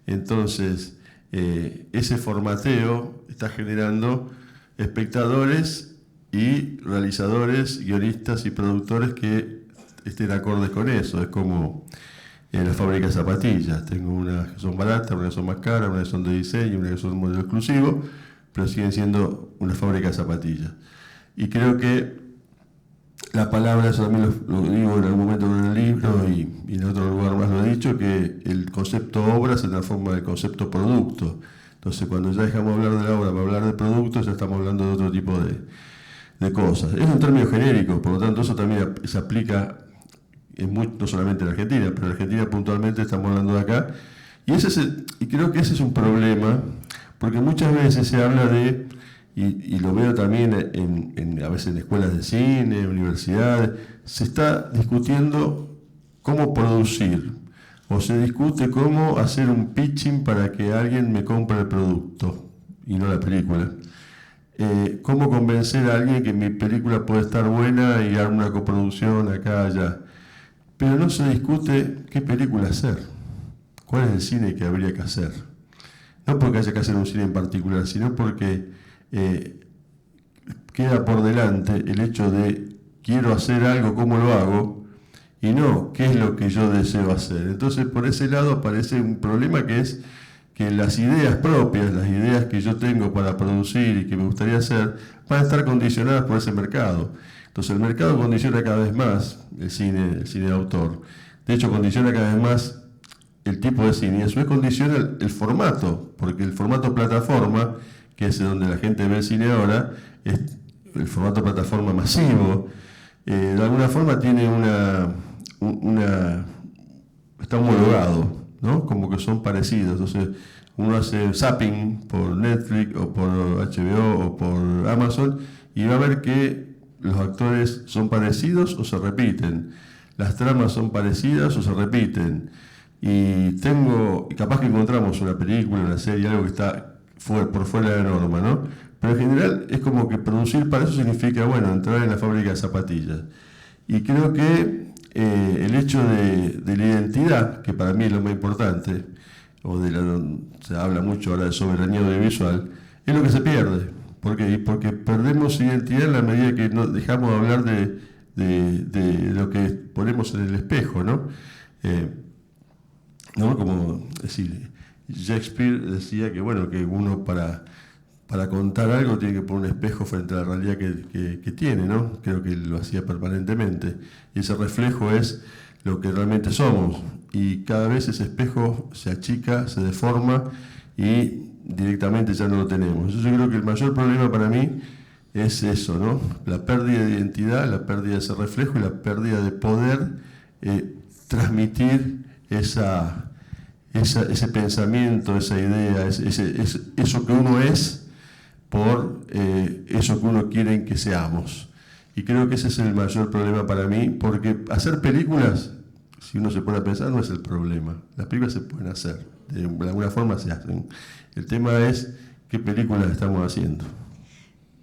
Entonces, ese formateo está generando espectadores y realizadores, guionistas y productores que estén acordes con eso. Es como las fábricas de zapatillas. Tengo unas que son baratas, unas que son más caras, unas que son de diseño, unas que son modelo exclusivo, pero siguen siendo una fábrica de zapatillas. Y creo que la palabra, eso también lo digo en algún momento en el libro y en otro lugar más lo he dicho, que el concepto obra se transforma en el concepto producto. Entonces, cuando ya dejamos de hablar de la obra para hablar de producto, ya estamos hablando de otro tipo de cosas. Es un término genérico, por lo tanto, eso también se aplica no solamente en Argentina, pero en Argentina puntualmente estamos hablando de acá. Y creo que ese es un problema, porque muchas veces se habla de, y lo veo también a veces en escuelas de cine, universidades, se está discutiendo cómo producir, o se discute cómo hacer un pitching para que alguien me compre el producto y no la película. Cómo convencer a alguien que mi película puede estar buena y dar una coproducción acá, allá. Pero no se discute qué película hacer, cuál es el cine que habría que hacer. No porque haya que hacer un cine en particular, sino porque queda por delante el hecho de quiero hacer algo, ¿cómo lo hago? Y no, ¿qué es lo que yo deseo hacer? Entonces, por ese lado aparece un problema que es que las ideas propias, las ideas que yo tengo para producir y que me gustaría hacer, van a estar condicionadas por ese mercado. Entonces, el mercado condiciona cada vez más el cine de autor. De hecho, condiciona cada vez más el tipo de cine y a su vez condiciona el formato, porque el formato plataforma, que es donde la gente ve el cine ahora, es el formato plataforma masivo, de alguna forma tiene está homologado, ¿no? Como que son parecidos. Entonces, uno hace zapping por Netflix o por HBO o por Amazon y va a ver que los actores son parecidos o se repiten, las tramas son parecidas o se repiten. Y capaz que encontramos una película, una serie, algo que está por fuera de la norma, ¿no? Pero en general es como que producir para eso significa, bueno, entrar en la fábrica de zapatillas. Y creo que el hecho de la identidad, que para mí es lo más importante, se habla mucho ahora de soberanía audiovisual, es lo que se pierde. ¿Por qué? Porque perdemos identidad en la medida que no dejamos de hablar de lo que ponemos en el espejo, ¿no? ¿No? Como decir, Shakespeare decía que bueno, que uno para contar algo tiene que poner un espejo frente a la realidad que tiene, ¿no? Creo que lo hacía permanentemente. Y ese reflejo es lo que realmente somos. Y cada vez ese espejo se achica, se deforma y directamente ya no lo tenemos. Yo creo que el mayor problema para mí es eso, ¿no? La pérdida de identidad, la pérdida de ese reflejo y la pérdida de poder transmitir ese pensamiento, esa idea, eso que uno es por eso que uno quiere que seamos. Y creo que ese es el mayor problema para mí, porque hacer películas, si uno se pone a pensar, no es el problema. Las películas se pueden hacer, de alguna forma se hacen. El tema es qué películas estamos haciendo.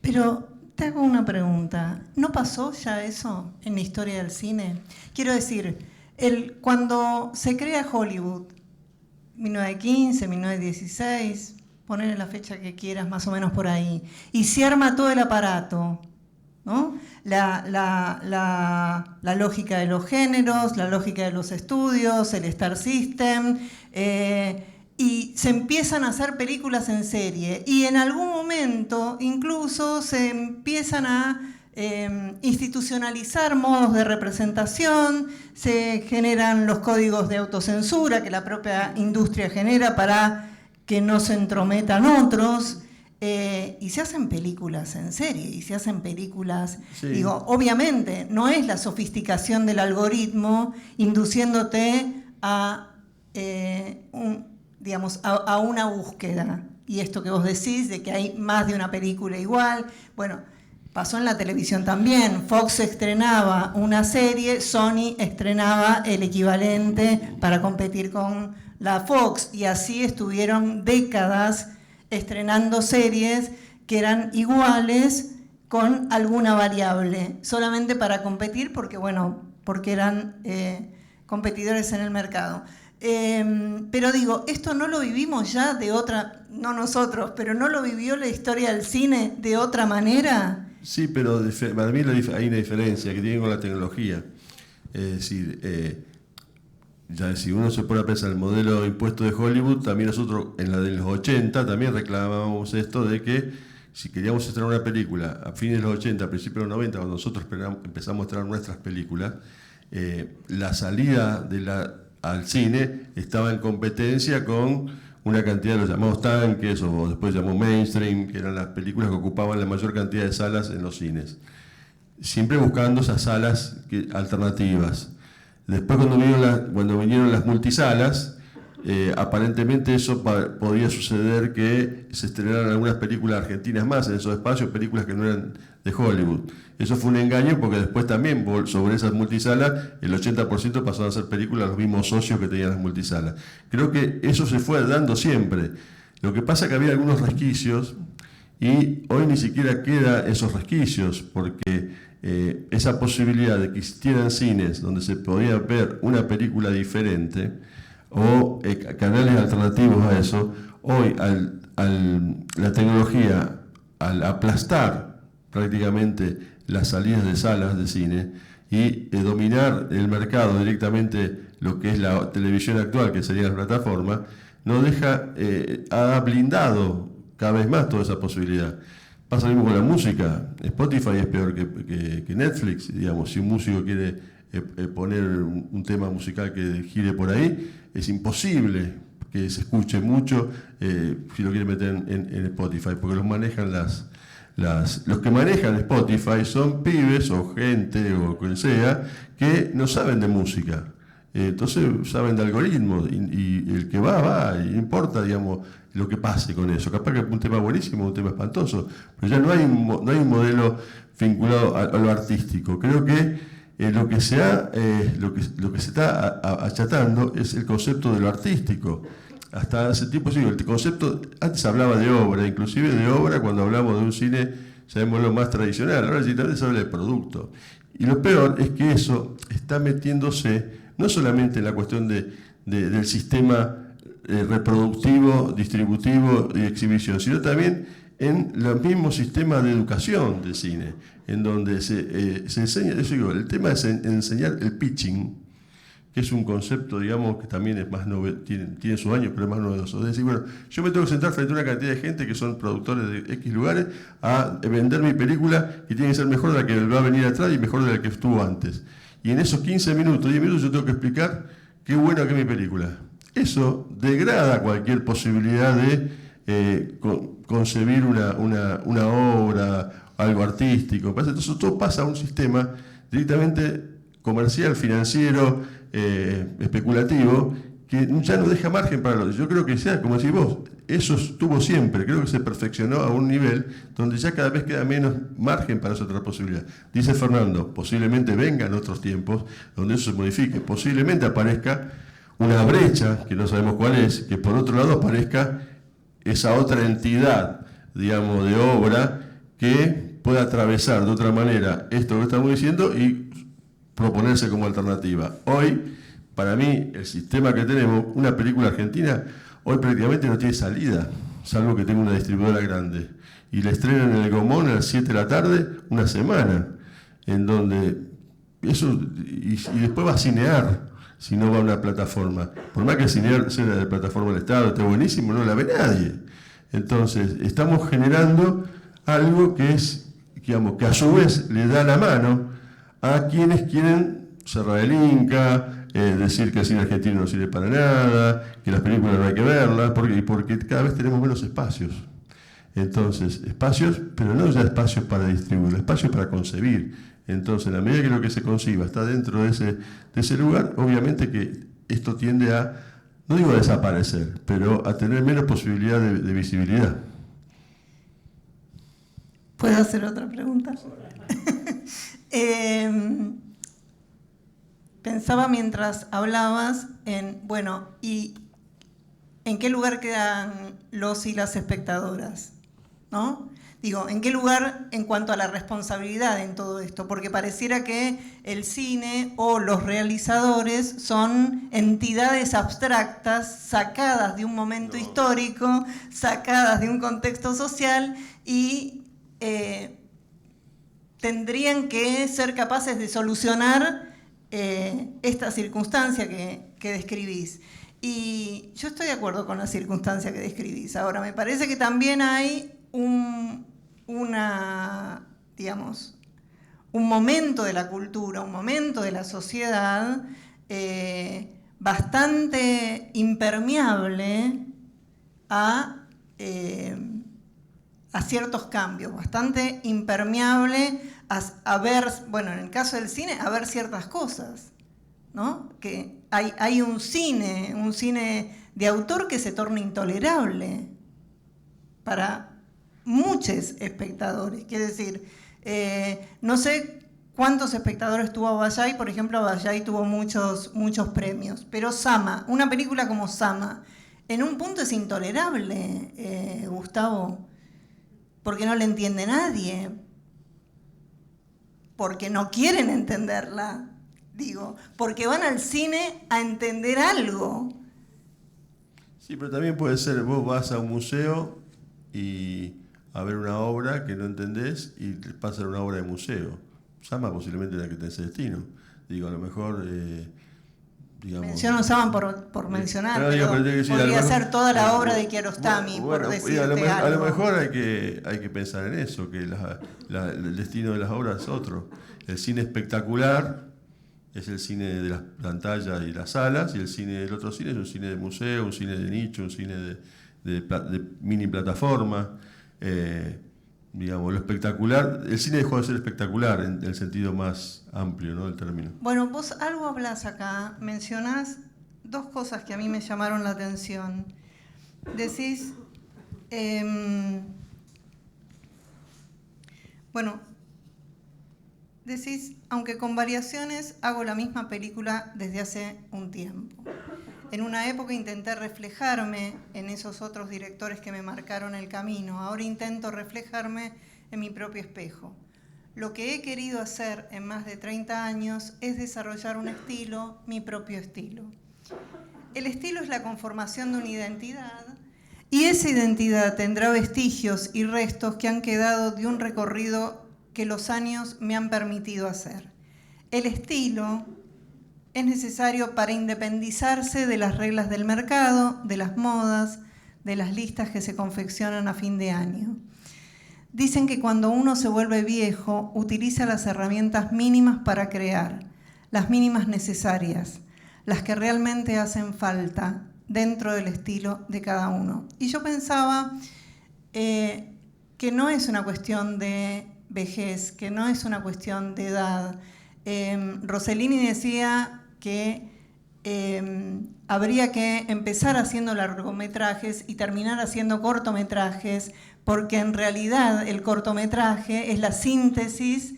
Pero te hago una pregunta. ¿No pasó ya eso en la historia del cine? Quiero decir, cuando se crea Hollywood, 1915, 1916, ponerle la fecha que quieras, más o menos por ahí, y se arma todo el aparato, ¿no? La lógica de los géneros, la lógica de los estudios, el Star System, y se empiezan a hacer películas en serie. Y en algún momento incluso se empiezan a institucionalizar modos de representación, se generan los códigos de autocensura que la propia industria genera para que no se entrometan otros. Y se hacen películas en serie, y se hacen películas, sí. Digo, obviamente no es la sofisticación del algoritmo induciéndote a, a una búsqueda. Y esto que vos decís, de que hay más de una película igual, bueno, pasó en la televisión también. Fox estrenaba una serie, Sony estrenaba el equivalente para competir con la Fox, y así estuvieron décadas estrenando series que eran iguales con alguna variable, solamente para competir porque eran competidores en el mercado. Pero digo, esto no lo vivimos ya de otra, no nosotros, pero no lo vivió la historia del cine de otra manera. Sí, pero para mí hay una diferencia que tiene con la tecnología. Es decir, ya si uno se pone a pensar el modelo de impuesto de Hollywood, también nosotros en la de los 80 también reclamábamos esto de que si queríamos estrenar una película a fines de los 80, a principios de los 90, cuando nosotros empezamos a estrenar nuestras películas, la salida al cine estaba en competencia con una cantidad de los llamados tanques, o después llamó mainstream, que eran las películas que ocupaban la mayor cantidad de salas en los cines. Siempre buscando esas salas alternativas. Después cuando vinieron las multisalas, aparentemente eso podía suceder que se estrenaran algunas películas argentinas más en esos espacios, películas que no eran de Hollywood. Eso fue un engaño porque después también sobre esas multisalas el 80% pasaron a ser películas los mismos socios que tenían las multisalas. Creo que eso se fue dando siempre. Lo que pasa es que había algunos resquicios y hoy ni siquiera quedan esos resquicios porque esa posibilidad de que existieran cines donde se podía ver una película diferente o canales alternativos a eso, hoy la tecnología, al aplastar prácticamente las salidas de salas de cine y dominar el mercado directamente, lo que es la televisión actual, que sería la plataforma, no deja, ha blindado cada vez más toda esa posibilidad. Pasa lo mismo con la música. Spotify es peor que Netflix, digamos. Si un músico quiere poner un tema musical que gire por ahí, es imposible que se escuche mucho si lo quiere meter en Spotify, porque los manejan los que manejan Spotify son pibes o gente o quien sea que no saben de música. Entonces saben de algoritmos y el que va, y no importa, digamos, lo que pase con eso. Capaz que es un tema buenísimo, un tema espantoso, pero ya no hay un modelo vinculado a lo artístico. Creo que lo que se está achatando es el concepto de lo artístico. Hasta hace tiempo, sí, el concepto, antes hablaba de obra, inclusive de obra cuando hablamos de un cine, sabemos lo más tradicional, ahora directamente se habla de producto. Y lo peor es que eso está metiéndose no solamente en la cuestión del sistema reproductivo, distributivo y exhibición, sino también en los mismos sistemas de educación de cine, en donde se enseña, eso digo, el tema es enseñar el pitching, que es un concepto, digamos, que también es más tiene sus años, pero es más novedoso. Es decir, bueno, yo me tengo que sentar frente a una cantidad de gente que son productores de X lugares a vender mi película que tiene que ser mejor de la que va a venir atrás y mejor de la que estuvo antes. Y en esos 15 minutos, 10 minutos, yo tengo que explicar qué buena que es mi película. Eso degrada cualquier posibilidad de concebir una obra, algo artístico. Entonces todo pasa a un sistema directamente comercial, financiero, especulativo, que ya no deja margen para los. Yo creo que sea, como decís vos, eso estuvo siempre, creo que se perfeccionó a un nivel donde ya cada vez queda menos margen para esa otra posibilidad. Dice Fernando, posiblemente vengan otros tiempos donde eso se modifique, posiblemente aparezca una brecha, que no sabemos cuál es, que por otro lado aparezca esa otra entidad, digamos, de obra que puede atravesar de otra manera esto que estamos diciendo y proponerse como alternativa. Hoy, para mí, el sistema que tenemos, una película argentina, hoy prácticamente no tiene salida, salvo que tenga una distribuidora grande. Y la estrenan en el Gomón a las 7 de la tarde, una semana, en donde eso, y después va a cinear, si no va a una plataforma. Por más que cinear sea de plataforma del Estado, esté buenísimo, no la ve nadie. Entonces, estamos generando algo que es, digamos, que a su vez le da la mano a quienes quieren cerrar el Inca, decir que el cine argentino no sirve para nada, que las películas no hay que verlas, porque cada vez tenemos menos espacios. Entonces, espacios, pero no ya espacios para distribuir, espacios para concebir. Entonces, en la medida que lo que se conciba está dentro de ese lugar, obviamente que esto tiende a, no digo a desaparecer, pero a tener menos posibilidad de visibilidad. ¿Puedo hacer otra pregunta? Pensaba mientras hablabas en, bueno, ¿y en qué lugar quedan los y las espectadoras? ¿No? Digo, ¿en qué lugar en cuanto a la responsabilidad en todo esto? Porque pareciera que el cine o los realizadores son entidades abstractas sacadas de un momento histórico, sacadas de un contexto social y tendrían que ser capaces de solucionar esta circunstancia que describís. Y yo estoy de acuerdo con la circunstancia que describís. Ahora, me parece que también hay un momento de la cultura, un momento de la sociedad bastante impermeable a ciertos cambios, bastante impermeable a ver, bueno, en el caso del cine, a ver ciertas cosas, ¿no? Que hay un cine de autor que se torna intolerable para muchos espectadores. Quiere decir, no sé cuántos espectadores tuvo Vallay, por ejemplo, Vallay tuvo muchos premios, pero Sama, una película como Sama, en un punto es intolerable, Gustavo, porque no le entiende nadie, porque no quieren entenderla, digo, porque van al cine a entender algo. Sí, pero también puede ser, vos vas a un museo y a ver una obra que no entendés y te pasa una obra de museo. Sama posiblemente la que tenés ese destino. Digo, a lo mejor, digamos... Menciono Sama por mencionar, pero decir, podría ser toda la obra de Kiarostami, bueno, por decirte a lo algo. mejor hay que pensar en eso, que el destino de las obras es otro. El cine espectacular es el cine de las pantallas y las salas, y el otro cine es un cine de museo, un cine de nicho, un cine de mini plataforma. Digamos, lo espectacular, el cine dejó de ser espectacular en el sentido más amplio, ¿no?, del término. Bueno, vos algo hablás acá, mencionás dos cosas que a mí me llamaron la atención. Decís, aunque con variaciones hago la misma película desde hace un tiempo. En una época intenté reflejarme en esos otros directores que me marcaron el camino. Ahora intento reflejarme en mi propio espejo. Lo que he querido hacer en más de 30 años es desarrollar un estilo, mi propio estilo. El estilo es la conformación de una identidad y esa identidad tendrá vestigios y restos que han quedado de un recorrido que los años me han permitido hacer. El estilo es necesario para independizarse de las reglas del mercado, de las modas, de las listas que se confeccionan a fin de año. Dicen que cuando uno se vuelve viejo, utiliza las herramientas mínimas para crear, las mínimas necesarias, las que realmente hacen falta dentro del estilo de cada uno. Y yo pensaba que no es una cuestión de vejez, que no es una cuestión de edad. Rossellini decía que habría que empezar haciendo largometrajes y terminar haciendo cortometrajes, porque en realidad el cortometraje es la síntesis,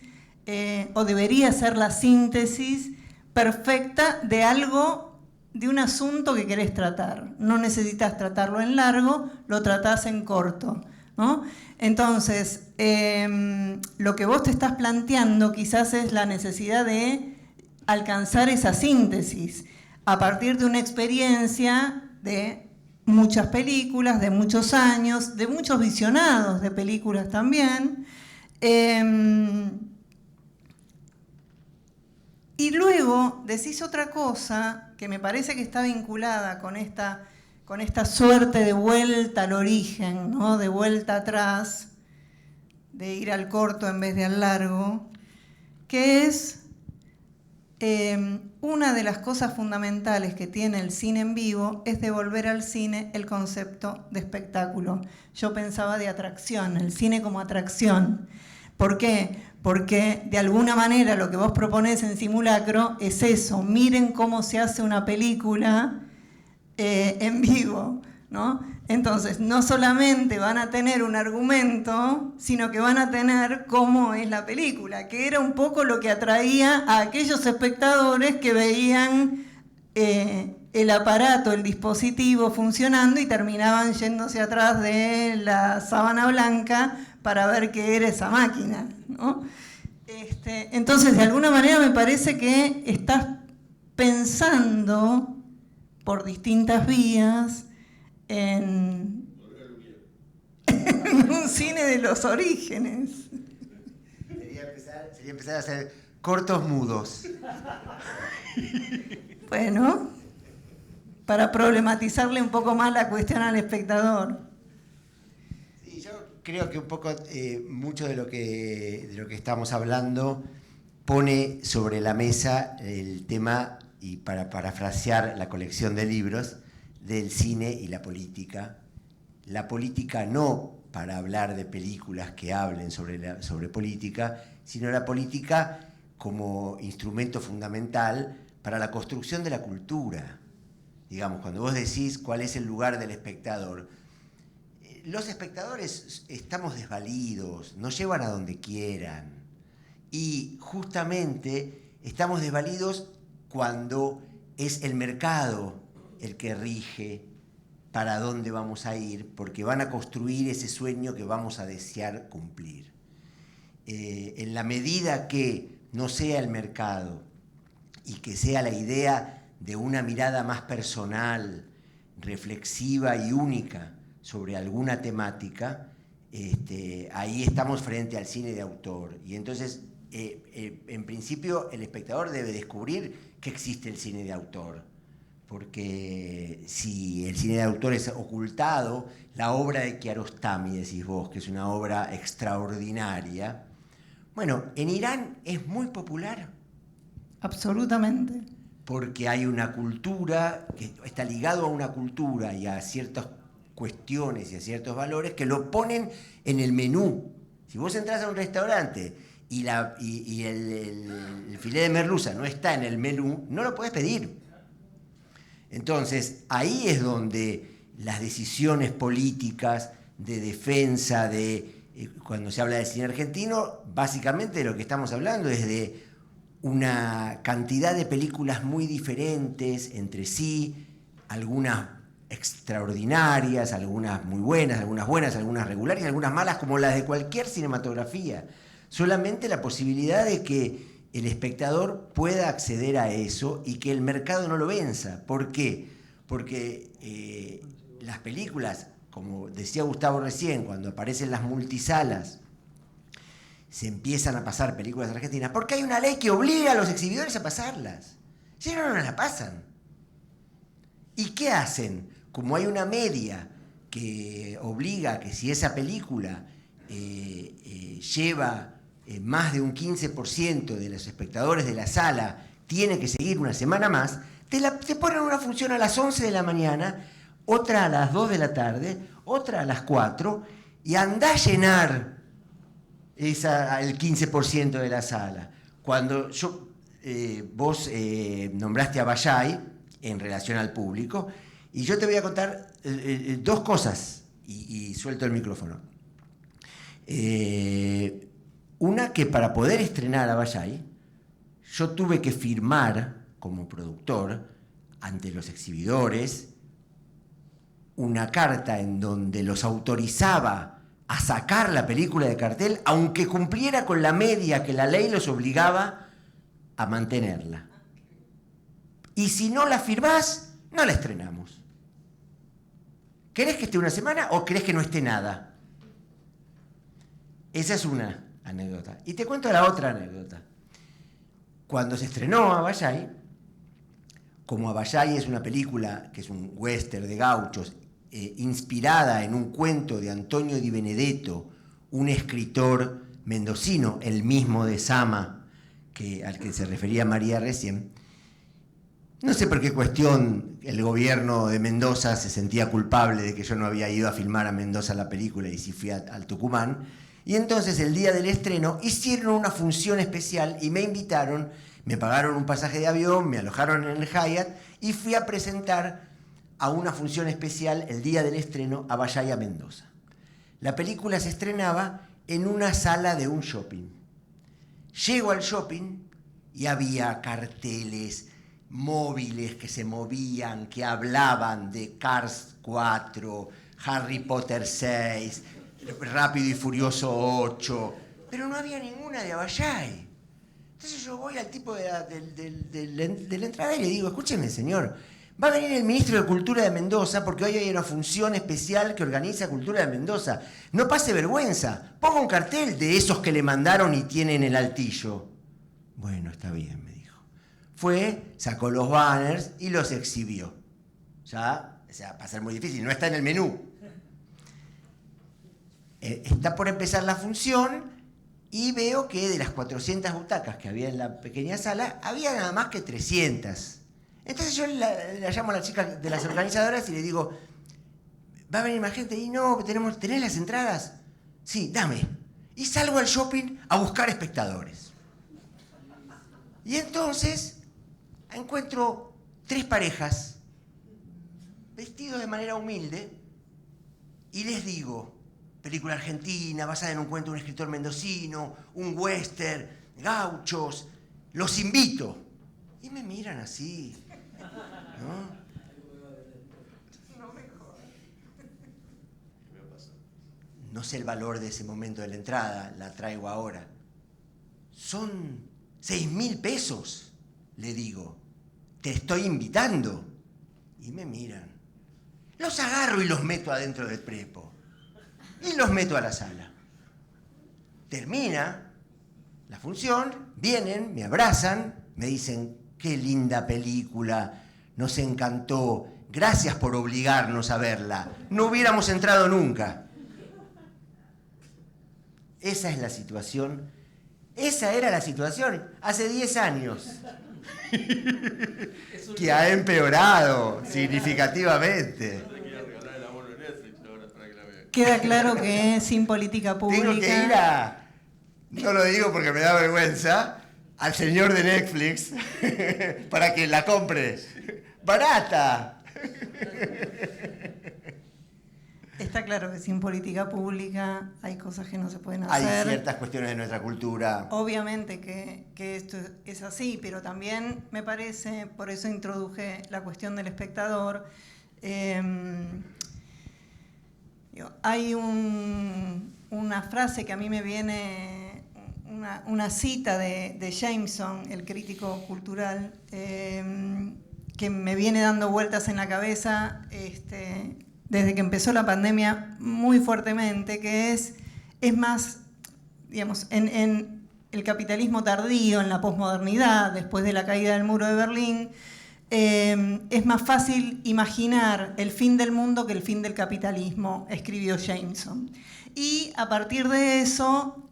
o debería ser la síntesis perfecta de algo, de un asunto que querés tratar. No necesitas tratarlo en largo, lo tratás en corto. ¿no? Entonces, lo que vos te estás planteando quizás es la necesidad de alcanzar esa síntesis a partir de una experiencia de muchas películas, de muchos años, de muchos visionados de películas también. Y luego decís otra cosa que me parece que está vinculada con esta suerte de vuelta al origen, ¿no? De vuelta atrás, de ir al corto en vez de al largo, que es una de las cosas fundamentales que tiene el cine en vivo es devolver al cine el concepto de espectáculo. Yo pensaba de atracción, el cine como atracción. ¿Por qué? Porque de alguna manera lo que vos proponés en Simulacro es eso, miren cómo se hace una película en vivo, ¿no? Entonces, no solamente van a tener un argumento, sino que van a tener cómo es la película, que era un poco lo que atraía a aquellos espectadores que veían el aparato, el dispositivo funcionando y terminaban yéndose atrás de la sábana blanca para ver qué era esa máquina, ¿no? Entonces, de alguna manera me parece que estás pensando por distintas vías en un cine de los orígenes. Sería empezar a hacer cortos mudos. Bueno, para problematizarle un poco más la cuestión al espectador. Sí, yo creo que un poco mucho de lo que estamos hablando pone sobre la mesa el tema, y para parafrasear la colección de libros, del cine y la política. La política no para hablar de películas que hablen sobre política, sino la política como instrumento fundamental para la construcción de la cultura. Digamos, cuando vos decís cuál es el lugar del espectador, los espectadores estamos desvalidos, nos llevan a donde quieran, y justamente estamos desvalidos cuando es el mercado el que rige para dónde vamos a ir, porque van a construir ese sueño que vamos a desear cumplir. En la medida que no sea el mercado y que sea la idea de una mirada más personal, reflexiva y única sobre alguna temática, ahí estamos frente al cine de autor. Y entonces, en principio, el espectador debe descubrir que existe el cine de autor, porque si el cine de autor es ocultado, la obra de Kiarostami, decís vos, que es una obra extraordinaria, bueno, en Irán es muy popular. Absolutamente. Porque hay una cultura, que está ligado a una cultura y a ciertas cuestiones y a ciertos valores que lo ponen en el menú. Si vos entras a un restaurante y el filé de merluza no está en el menú, no lo podés pedir. Entonces, ahí es donde las decisiones políticas de defensa, cuando se habla del cine argentino, básicamente de lo que estamos hablando es de una cantidad de películas muy diferentes entre sí, algunas extraordinarias, algunas muy buenas, algunas regulares, algunas malas, como las de cualquier cinematografía. Solamente la posibilidad de que el espectador pueda acceder a eso y que el mercado no lo venza. ¿Por qué? Porque las películas, como decía Gustavo recién, cuando aparecen las multisalas, se empiezan a pasar películas argentinas, porque hay una ley que obliga a los exhibidores a pasarlas. Si no, no las pasan. ¿Y qué hacen? Como hay una media que obliga a que si esa película lleva más de un 15% de los espectadores de la sala, tiene que seguir una semana más, te ponen una función a las 11 de la mañana, otra a las 2 de la tarde, otra a las 4, y andá a llenar el 15% de la sala. Cuando vos nombraste a Bayay en relación al público, y yo te voy a contar dos cosas, y suelto el micrófono. Una, que para poder estrenar a Bayay, yo tuve que firmar como productor ante los exhibidores una carta en donde los autorizaba a sacar la película de cartel, aunque cumpliera con la media que la ley los obligaba a mantenerla. Y si no la firmás, no la estrenamos. ¿Querés que esté una semana o querés que no esté nada? Esa es una anécdota. Y te cuento la otra anécdota. Cuando se estrenó Abayay, como Abayay es una película que es un western de gauchos, inspirada en un cuento de Antonio Di Benedetto, un escritor mendocino, el mismo de Sama, al que se refería María recién, no sé por qué cuestión el gobierno de Mendoza se sentía culpable de que yo no había ido a filmar a Mendoza la película y sí fui al Tucumán. Y entonces el día del estreno hicieron una función especial y me invitaron, me pagaron un pasaje de avión, me alojaron en el Hyatt y fui a presentar a una función especial el día del estreno a Abayay a Mendoza. La película se estrenaba en una sala de un shopping. Llego al shopping y había carteles, móviles que se movían, que hablaban de Cars 4, Harry Potter 6, Rápido y Furioso 8, pero no había ninguna de Abayay. Entonces yo voy al tipo de la entrada y le digo, escúcheme señor, va a venir el ministro de Cultura de Mendoza porque hoy hay una función especial que organiza Cultura de Mendoza. No pase vergüenza, ponga un cartel de esos que le mandaron y tienen el altillo. Bueno, está bien, me dijo. Fue, sacó los banners y los exhibió. Ya, o sea, va a ser muy difícil, no está en el menú. Está por empezar la función y veo que de las 400 butacas que había en la pequeña sala, había nada más que 300. Entonces yo la llamo a la chica de las organizadoras y le digo, ¿va a venir más gente? Y no, ¿tenés las entradas? Sí, dame. Y salgo al shopping a buscar espectadores. Y entonces encuentro 3 parejas vestidos de manera humilde y les digo, película argentina, basada en un cuento de un escritor mendocino, un western, gauchos, los invito. Y me miran así. No sé el valor de ese momento de la entrada, la traigo ahora. Son 6.000 pesos, le digo. Te estoy invitando. Y me miran. Los agarro y los meto adentro del prepo. Y los meto a la sala. Termina la función, vienen, me abrazan, me dicen, qué linda película, nos encantó, gracias por obligarnos a verla, no hubiéramos entrado nunca. Esa es la situación, esa era la situación hace 10 años, que ha empeorado significativamente. Queda claro que sin política pública... Tengo que ir a, no lo digo porque me da vergüenza, al señor de Netflix para que la compre. ¡Barata! Está claro que sin política pública hay cosas que no se pueden hacer. Hay ciertas cuestiones de nuestra cultura. Obviamente que esto es así, pero también me parece, por eso introduje la cuestión del espectador, hay una frase que a mí me viene, una cita de Jameson, el crítico cultural, que me viene dando vueltas en la cabeza desde que empezó la pandemia muy fuertemente, que es más, digamos, en el capitalismo tardío, en la posmodernidad, después de la caída del muro de Berlín, es más fácil imaginar el fin del mundo que el fin del capitalismo, escribió Jameson. Y a partir de eso,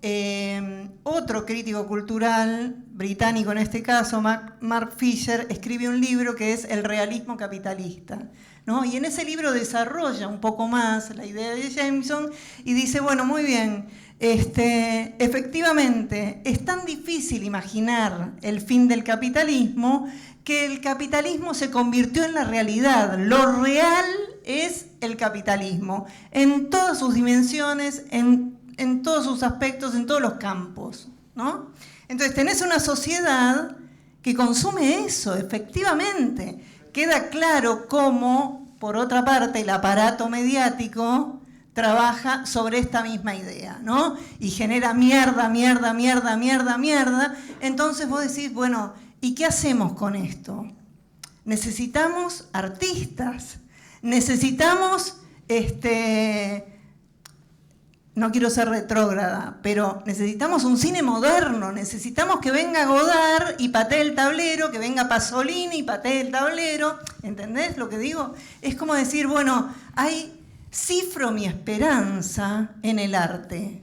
otro crítico cultural, británico en este caso, Mark Fisher, escribe un libro que es El realismo capitalista, ¿no? Y en ese libro desarrolla un poco más la idea de Jameson y dice, bueno, muy bien, efectivamente, es tan difícil imaginar el fin del capitalismo que el capitalismo se convirtió en la realidad. Lo real es el capitalismo, en todas sus dimensiones, en todos sus aspectos, en todos los campos, ¿no? Entonces tenés una sociedad que consume eso, efectivamente. Queda claro cómo, por otra parte, el aparato mediático trabaja sobre esta misma idea, ¿no? Y genera mierda. Entonces vos decís, bueno, ¿y qué hacemos con esto? Necesitamos artistas, necesitamos, no quiero ser retrógrada, pero necesitamos un cine moderno, necesitamos que venga Godard y patee el tablero, que venga Pasolini y patee el tablero, ¿entendés lo que digo? Es como decir, bueno, cifro mi esperanza en el arte.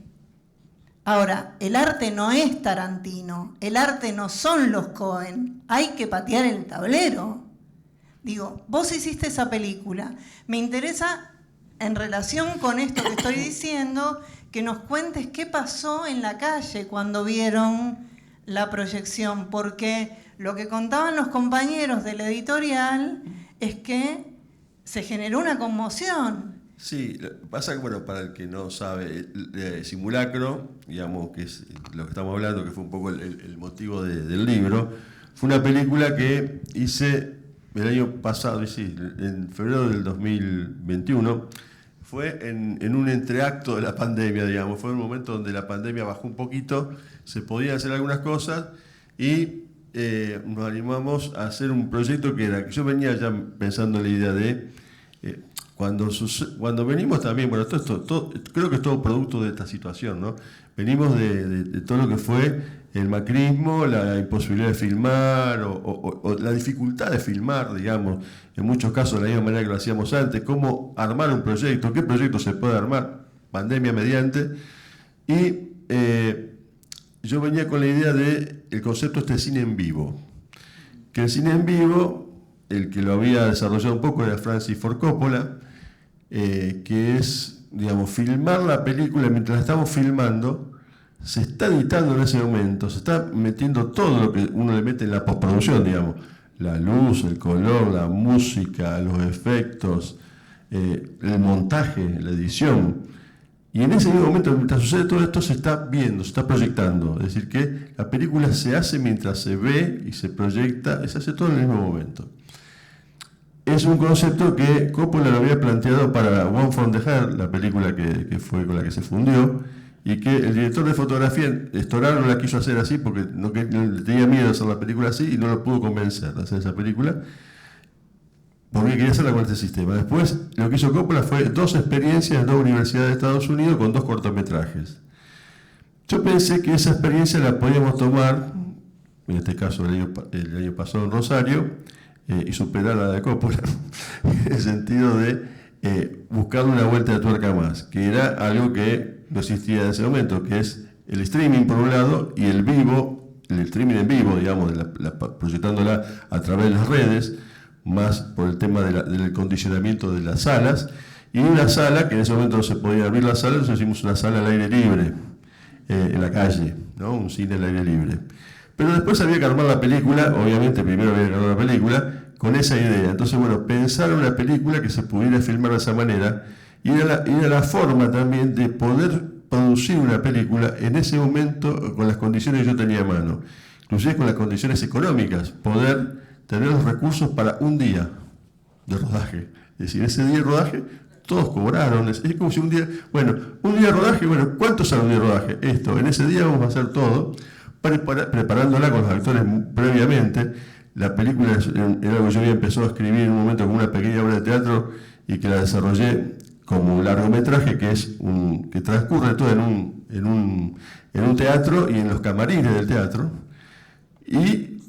Ahora, el arte no es Tarantino, el arte no son los Coen, hay que patear el tablero. Digo, vos hiciste esa película, me interesa, en relación con esto que estoy diciendo, que nos cuentes qué pasó en la calle cuando vieron la proyección, porque lo que contaban los compañeros de la editorial es que se generó una conmoción. Sí, pasa que, bueno, para el que no sabe, Simulacro, digamos, que es lo que estamos hablando, que fue un poco el motivo del libro, fue una película que hice el año pasado, sí, en febrero del 2021, fue en un entreacto de la pandemia, digamos, fue un momento donde la pandemia bajó un poquito, se podían hacer algunas cosas y nos animamos a hacer un proyecto que yo venía ya pensando en la idea de... Cuando venimos también, bueno, todo, creo que es todo producto de esta situación, ¿no? Venimos de todo lo que fue el macrismo, la imposibilidad de filmar o la dificultad de filmar, digamos, en muchos casos de la misma manera que lo hacíamos antes, cómo armar un proyecto, qué proyecto se puede armar, pandemia mediante, y yo venía con la idea del concepto de cine en vivo, que el cine en vivo, el que lo había desarrollado un poco era Francis Ford Coppola, que es, digamos, filmar la película mientras la estamos filmando, se está editando en ese momento, se está metiendo todo lo que uno le mete en la postproducción, digamos, la luz, el color, la música, los efectos, el montaje, la edición. Y en ese mismo momento, mientras sucede todo esto, se está viendo, se está proyectando. Es decir, que la película se hace mientras se ve y se proyecta, se hace todo en el mismo momento. Es un concepto que Coppola lo había planteado para One from the Heart, la película que fue con la que se fundió, y que el director de fotografía, Storaro, no la quiso hacer así porque no tenía miedo de hacer la película así y no lo pudo convencer de hacer esa película, porque quería hacerla con este sistema. Después, lo que hizo Coppola fue 2 experiencias en 2 universidades de Estados Unidos con 2 cortometrajes. Yo pensé que esa experiencia la podíamos tomar, en este caso el año pasado en Rosario, y superar la de Coppola, en el sentido de buscarle una vuelta de tuerca más, que era algo que no existía en ese momento, que es el streaming por un lado y el vivo, el streaming en vivo, digamos, proyectándola a través de las redes, más por el tema del condicionamiento de las salas, y una sala que en ese momento no se podía abrir la sala, entonces hicimos una sala al aire libre, en la calle, ¿no? Un cine al aire libre. Pero después había que armar la película, obviamente primero había que armar la película, con esa idea. Entonces, bueno, pensar una película que se pudiera filmar de esa manera, y era la forma también de poder producir una película en ese momento con las condiciones que yo tenía a mano, inclusive con las condiciones económicas, poder tener los recursos para un día de rodaje. Es decir, ese día de rodaje todos cobraron, es como si un día de rodaje, ¿cuánto sale un día de rodaje? Esto, en ese día vamos a hacer todo, preparándola con los actores previamente. La película era algo que yo había empezado a escribir en un momento como una pequeña obra de teatro y que la desarrollé como un largometraje que transcurre todo en un teatro y en los camarines del teatro, y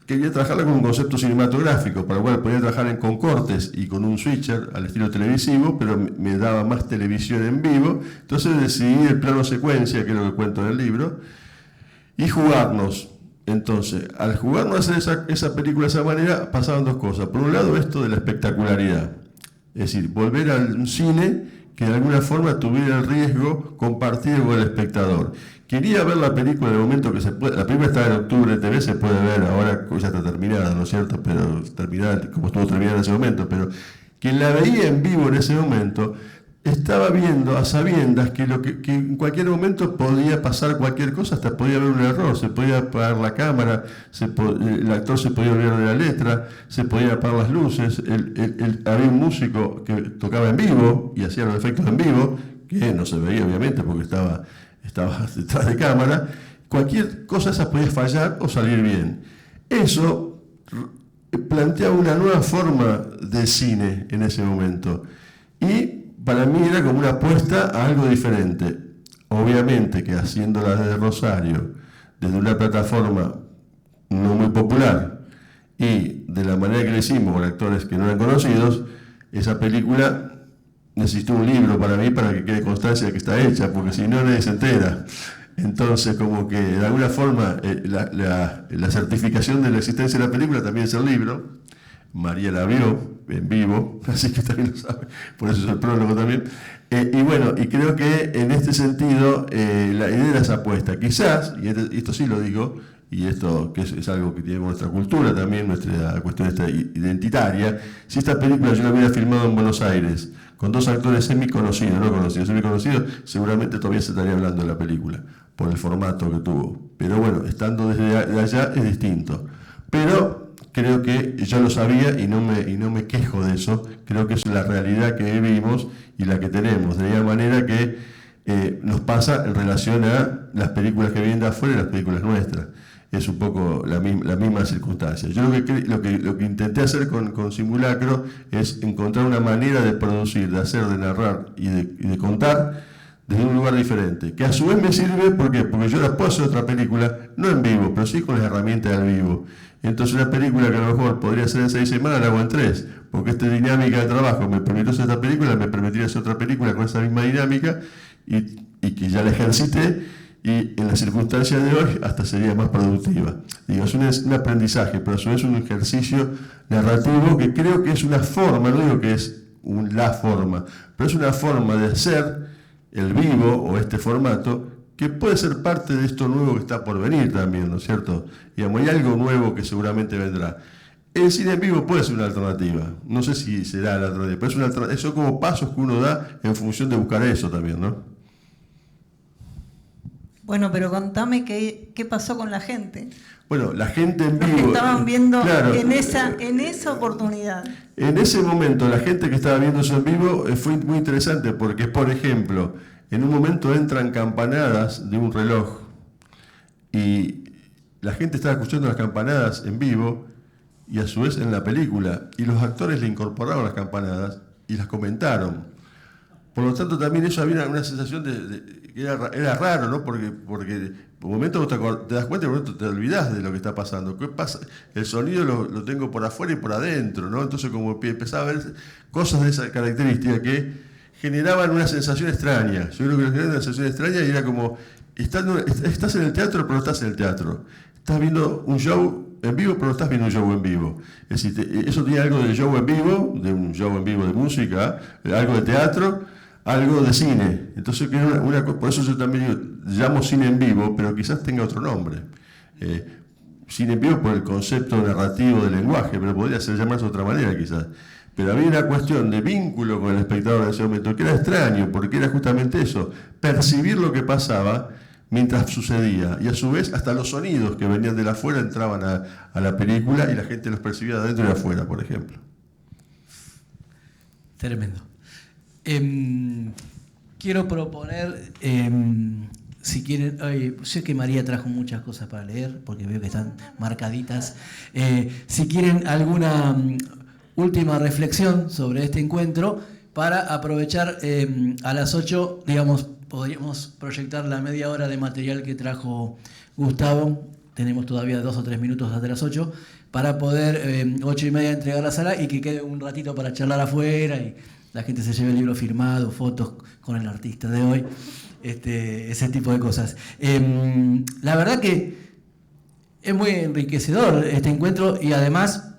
quería trabajarla con un concepto cinematográfico, para lo cual podía trabajar con cortes y con un switcher al estilo televisivo, pero me daba más televisión en vivo. Entonces decidí el plano secuencia, que es lo que cuento en el libro, y jugarnos. Entonces, al jugarnos a hacer esa película de esa manera, pasaban 2 cosas. Por un lado, esto de la espectacularidad. Es decir, volver al cine que de alguna forma tuviera el riesgo compartido con el espectador. Quería ver la película en el momento que se puede. La película está en octubre en TV, se puede ver, ahora ya está terminada, ¿no es cierto? Pero terminada como estuvo terminada en ese momento. Pero quien la veía en vivo en ese momento estaba viendo a sabiendas que en cualquier momento podía pasar cualquier cosa, hasta podía haber un error, se podía apagar la cámara, el actor se podía olvidar de la letra, se podían apagar las luces, había un músico que tocaba en vivo y hacía los efectos en vivo, que no se veía obviamente porque estaba detrás de cámara. Cualquier cosa esa podía fallar o salir bien. Eso planteaba una nueva forma de cine en ese momento. Y para mí era como una apuesta a algo diferente. Obviamente que haciéndola desde Rosario, desde una plataforma no muy popular, y de la manera que le hicimos con actores que no eran conocidos, esa película necesitó un libro para mí para que quede constancia de que está hecha, porque si no nadie se entera. Entonces, como que de alguna forma la certificación de la existencia de la película también es el libro. María la vio en vivo, así que también lo sabe, por eso es el prólogo también. Y bueno, y creo que en este sentido la idea era esa apuesta. Quizás, y esto sí lo digo, y esto que es algo que tiene nuestra cultura también, nuestra cuestión identitaria, si esta película yo la hubiera filmado en Buenos Aires, con 2 actores semiconocidos, no conocidos, semiconocidos, seguramente todavía se estaría hablando de la película, por el formato que tuvo. Pero bueno, estando desde allá es distinto. Pero creo que yo lo sabía y no me quejo de eso. Creo que es la realidad que vivimos y la que tenemos. De la manera que nos pasa en relación a las películas que vienen de afuera y las películas nuestras. Es un poco la misma circunstancia. Yo lo que intenté hacer con Simulacro es encontrar una manera de producir, de hacer, de narrar y de contar desde un lugar diferente, que a su vez me sirve, ¿por qué? Porque yo la puedo hacer otra película, no en vivo, pero sí con las herramientas del vivo. Entonces una película que a lo mejor podría ser en 6 semanas, la hago en 3, porque esta dinámica de trabajo me permitió hacer esta película, me permitiría hacer otra película con esa misma dinámica, y que ya la ejercité, y en las circunstancias de hoy hasta sería más productiva. Digo, es un aprendizaje, pero a su vez un ejercicio narrativo que creo que es una forma, no digo que es la forma, pero es una forma de hacer el vivo o este formato que puede ser parte de esto nuevo que está por venir también, ¿no es cierto? Digamos, hay algo nuevo que seguramente vendrá. El cine en vivo puede ser una alternativa, no sé si será la alternativa, pero es una alternativa, son como pasos que uno da en función de buscar eso también, ¿no? Bueno, pero contame qué pasó con la gente. Bueno, la gente en vivo... Los que estaban viendo claro, en esa oportunidad. En ese momento, la gente que estaba viendo eso en vivo fue muy interesante porque, por ejemplo, en un momento entran campanadas de un reloj y la gente estaba escuchando las campanadas en vivo y a su vez en la película, y los actores le incorporaron las campanadas y las comentaron. Por lo tanto, también eso había una sensación que era raro, ¿no? Porque por un momento te das cuenta y por un momento te olvidás de lo que está pasando. ¿Qué pasa? El sonido lo tengo por afuera y por adentro, ¿no? Entonces como empezaba a ver cosas de esa característica que generaban una sensación extraña. Yo creo que generaban una sensación extraña y era como, estás en el teatro pero no estás en el teatro. Estás viendo un show en vivo pero no estás viendo un show en vivo. Es decir, eso tiene algo de show en vivo, de un show en vivo de música, algo de teatro, algo de cine. Entonces, por eso yo también llamo cine en vivo, pero quizás tenga otro nombre. Cine en vivo por el concepto narrativo del lenguaje, pero podría ser llamarse de otra manera quizás. Pero había una cuestión de vínculo con el espectador en ese momento, que era extraño, porque era justamente eso, percibir lo que pasaba mientras sucedía, y a su vez hasta los sonidos que venían de afuera entraban a la película y la gente los percibía de adentro y de afuera, por ejemplo. Tremendo. Quiero proponer, si quieren, sé que María trajo muchas cosas para leer, porque veo que están marcaditas. Si quieren alguna última reflexión sobre este encuentro, para aprovechar a las 8, digamos, podríamos proyectar la media hora de material que trajo Gustavo. Tenemos todavía 2 o 3 minutos hasta las 8, para poder 8:30 entregar la sala y que quede un ratito para charlar afuera y la gente se lleve el libro firmado, fotos con el artista de hoy, ese tipo de cosas. La verdad que es muy enriquecedor este encuentro, y además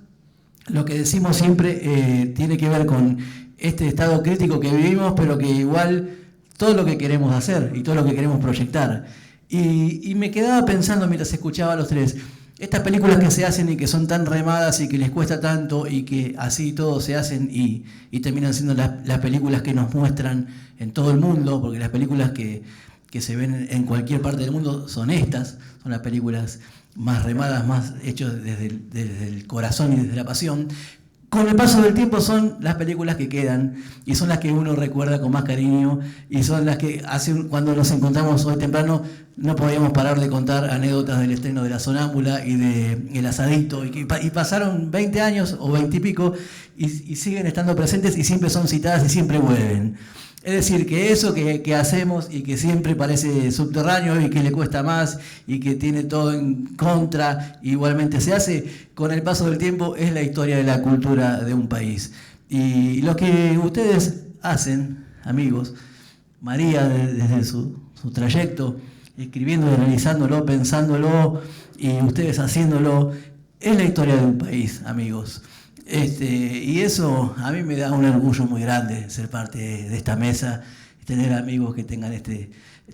lo que decimos siempre tiene que ver con este estado crítico que vivimos, pero que igual todo lo que queremos hacer y todo lo que queremos proyectar. Y me quedaba pensando mientras escuchaba a los tres, estas películas que se hacen y que son tan remadas y que les cuesta tanto y que así todos se hacen y terminan siendo las películas que nos muestran en todo el mundo, porque las películas que se ven en cualquier parte del mundo son estas, son las películas más remadas, más hechas desde el corazón y desde la pasión. Con el paso del tiempo son las películas que quedan y son las que uno recuerda con más cariño y son las que cuando nos encontramos hoy temprano no podíamos parar de contar anécdotas del estreno de La Sonámbula y de El Asadito y pasaron 20 años o 20 y pico y siguen estando presentes y siempre son citadas y siempre vuelven. Es decir, que eso que hacemos y que siempre parece subterráneo y que le cuesta más y que tiene todo en contra, igualmente se hace, con el paso del tiempo es la historia de la cultura de un país. Y lo que ustedes hacen, amigos, María desde su trayecto, escribiendo, realizándolo, pensándolo y ustedes haciéndolo, es la historia de un país, amigos. Y eso a mí me da un orgullo muy grande ser parte de esta mesa, tener amigos que tengan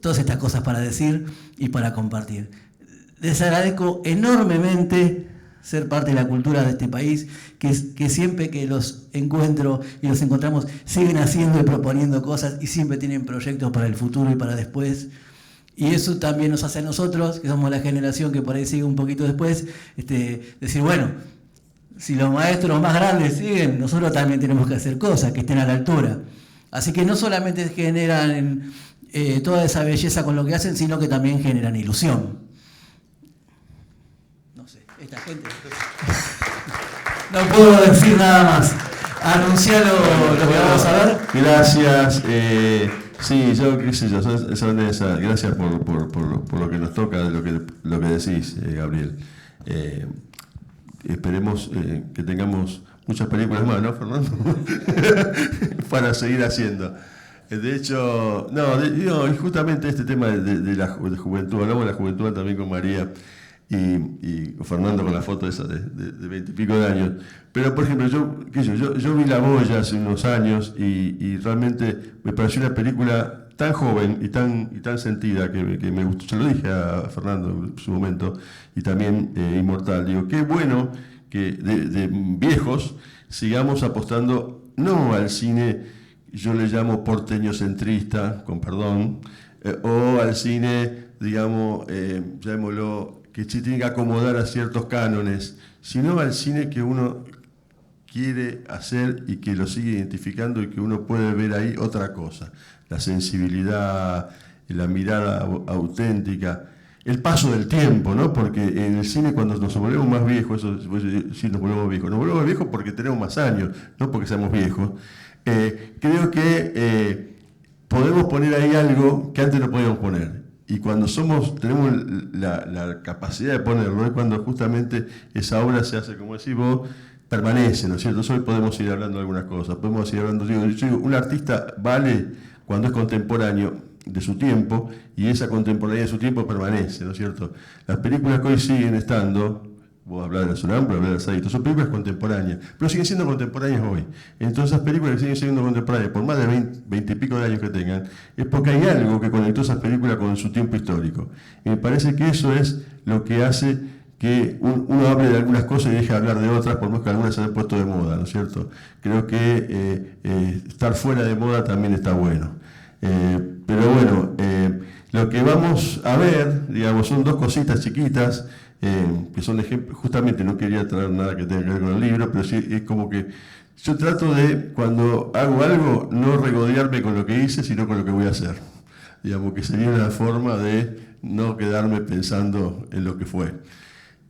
todas estas cosas para decir y para compartir. Les agradezco enormemente ser parte de la cultura de este país, que siempre que los encuentro y los encontramos siguen haciendo y proponiendo cosas y siempre tienen proyectos para el futuro y para después. Y eso también nos hace a nosotros, que somos la generación que por ahí sigue un poquito después, decir, bueno, si los maestros más grandes siguen, nosotros también tenemos que hacer cosas que estén a la altura. Así que no solamente generan toda esa belleza con lo que hacen, sino que también generan ilusión. No sé, esta gente... No puedo decir nada más. Anunciar lo que vamos a ver. Gracias. Sí, yo qué sé yo, son esas. Gracias por lo que nos toca, de lo que decís, Gabriel. Esperemos que tengamos muchas películas más, ¿no, Fernando? Para seguir haciendo. De hecho, y justamente este tema de la juventud, hablamos de la juventud también con María y Fernando con la foto esa de 20 y pico de años. Pero, por ejemplo, yo vi La Boya hace unos años y realmente me pareció una película tan joven y tan sentida que me gustó. Se lo dije a Fernando en su momento, y también Inmortal. Digo, qué bueno que de viejos sigamos apostando no al cine, yo le llamo porteño centrista, con perdón, o al cine, digamos, llamémoslo, que se tiene que acomodar a ciertos cánones, sino al cine que uno quiere hacer y que lo sigue identificando y que uno puede ver ahí otra cosa. La sensibilidad, la mirada auténtica, el paso del tiempo, ¿no? Porque en el cine cuando nos volvemos más viejos, eso sí nos volvemos viejos porque tenemos más años, no porque seamos viejos. Creo que podemos poner ahí algo que antes no podíamos poner. Y cuando tenemos la capacidad de ponerlo, es cuando justamente esa obra se hace, como decís vos, permanece, ¿no es cierto? Hoy podemos seguir hablando de algunas cosas, podemos seguir hablando, yo digo, un artista vale cuando es contemporáneo de su tiempo, y esa contemporaneidad de su tiempo permanece, ¿no es cierto? Las películas que hoy siguen estando, vos hablás de La Sonámbula, hablás de El Asadito, son películas contemporáneas, pero siguen siendo contemporáneas hoy. Entonces, esas películas que siguen siendo contemporáneas, por más de 20 y pico de años que tengan, es porque hay algo que conectó esas películas con su tiempo histórico. Y me parece que eso es lo que hace que uno hable de algunas cosas y deje de hablar de otras, por más que algunas se han puesto de moda, ¿no es cierto? Creo que estar fuera de moda también está bueno. Pero bueno, lo que vamos a ver, digamos, son dos cositas chiquitas, que son ejemplos. Justamente no quería traer nada que tenga que ver con el libro, pero sí es como que yo trato de, cuando hago algo, no regodearme con lo que hice, sino con lo que voy a hacer. Digamos que sería una forma de no quedarme pensando en lo que fue.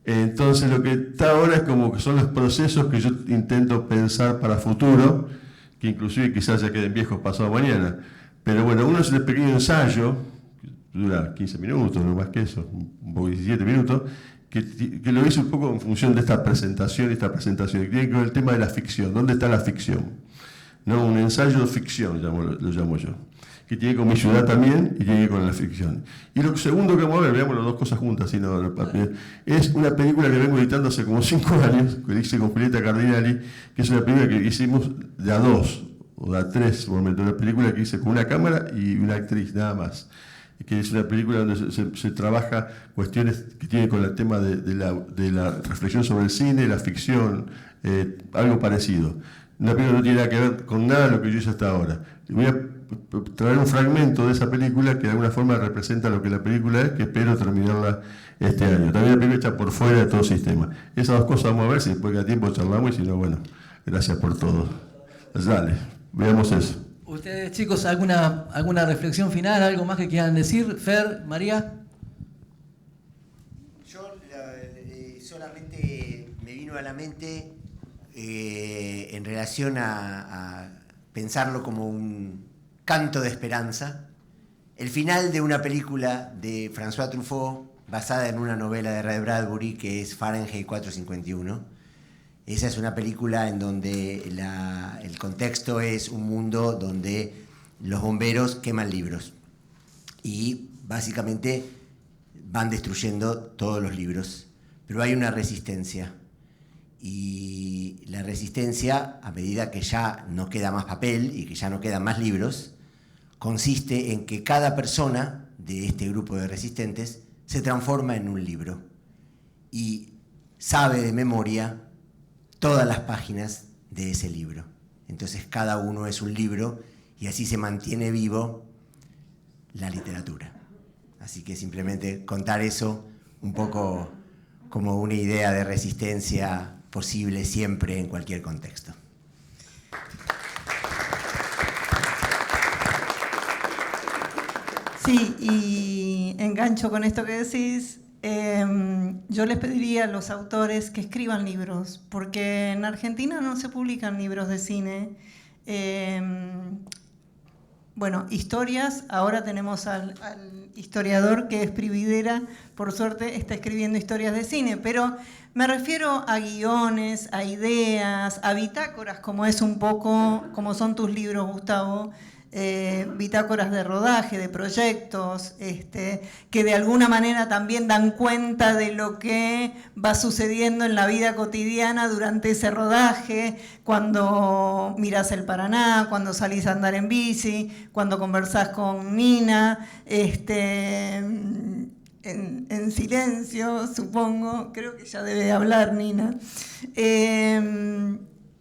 Entonces lo que está ahora es como que son los procesos que yo intento pensar para futuro, que inclusive quizás ya queden viejos pasado mañana. Pero bueno, uno es el pequeño ensayo, que dura 15 minutos, no más que eso, un poco 17 minutos, que lo hice un poco en función de esta presentación, que tiene que ver con el tema de la ficción. ¿Dónde está la ficción? ¿No? Un ensayo de ficción, lo llamo yo, que tiene con mi ciudad también y tiene con la ficción. Y lo segundo que vamos a ver, veamos las dos cosas juntas, es una película que vengo editando hace como 5 años, que hice con Julieta Cardinali, que es una película que hicimos de a 2, o de a 3, por momento, una película que hice con una cámara y una actriz, nada más. que es una película donde se trabaja cuestiones que tienen con el tema de la reflexión sobre el cine, la ficción, algo parecido. Una película no tiene nada que ver con nada de lo que yo hice hasta ahora. Voy a traer un fragmento de esa película que de alguna forma representa lo que la película es, que espero terminarla este año. También la película hecha por fuera de todo sistema. Esas dos cosas vamos a ver, si después queda tiempo charlamos, y si no, bueno, gracias por todo. Pues dale, veamos eso. Ustedes, chicos, ¿alguna reflexión final, algo más que quieran decir? Fer, María. Yo solamente me vino a la mente en relación a pensarlo como un canto de esperanza, el final de una película de François Truffaut basada en una novela de Ray Bradbury que es Fahrenheit 451. Esa es una película en donde el contexto es un mundo donde los bomberos queman libros y básicamente van destruyendo todos los libros, pero hay una resistencia. Y la resistencia, a medida que ya no queda más papel y que ya no quedan más libros, consiste en que cada persona de este grupo de resistentes se transforma en un libro y sabe de memoria todas las páginas de ese libro. Entonces cada uno es un libro y así se mantiene vivo la literatura. Así que simplemente contar eso un poco como una idea de resistencia posible siempre en cualquier contexto. Sí, y engancho con esto que decís. Yo les pediría a los autores que escriban libros, porque en Argentina no se publican libros de cine. Bueno, historias, ahora tenemos al historiador que es Prividera, por suerte está escribiendo historias de cine, pero me refiero a guiones, a ideas, a bitácoras, como es un poco, como son tus libros, Gustavo, bitácoras de rodaje, de proyectos, que de alguna manera también dan cuenta de lo que va sucediendo en la vida cotidiana durante ese rodaje, cuando mirás el Paraná, cuando salís a andar en bici, cuando conversás con Nina, en silencio, supongo, creo que ya debe hablar Nina,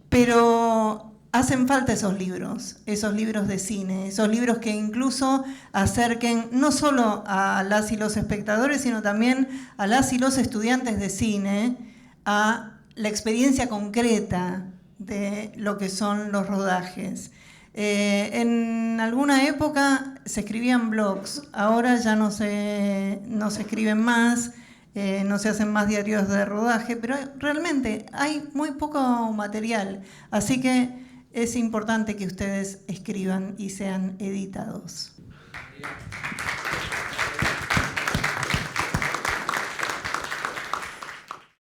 pero hacen falta esos libros de cine, esos libros que incluso acerquen no solo a las y los espectadores, sino también a las y los estudiantes de cine a la experiencia concreta de lo que son los rodajes. En alguna época se escribían blogs, ahora ya no se escriben más, no se hacen más diarios de rodaje, pero realmente hay muy poco material, así que es importante que ustedes escriban y sean editados.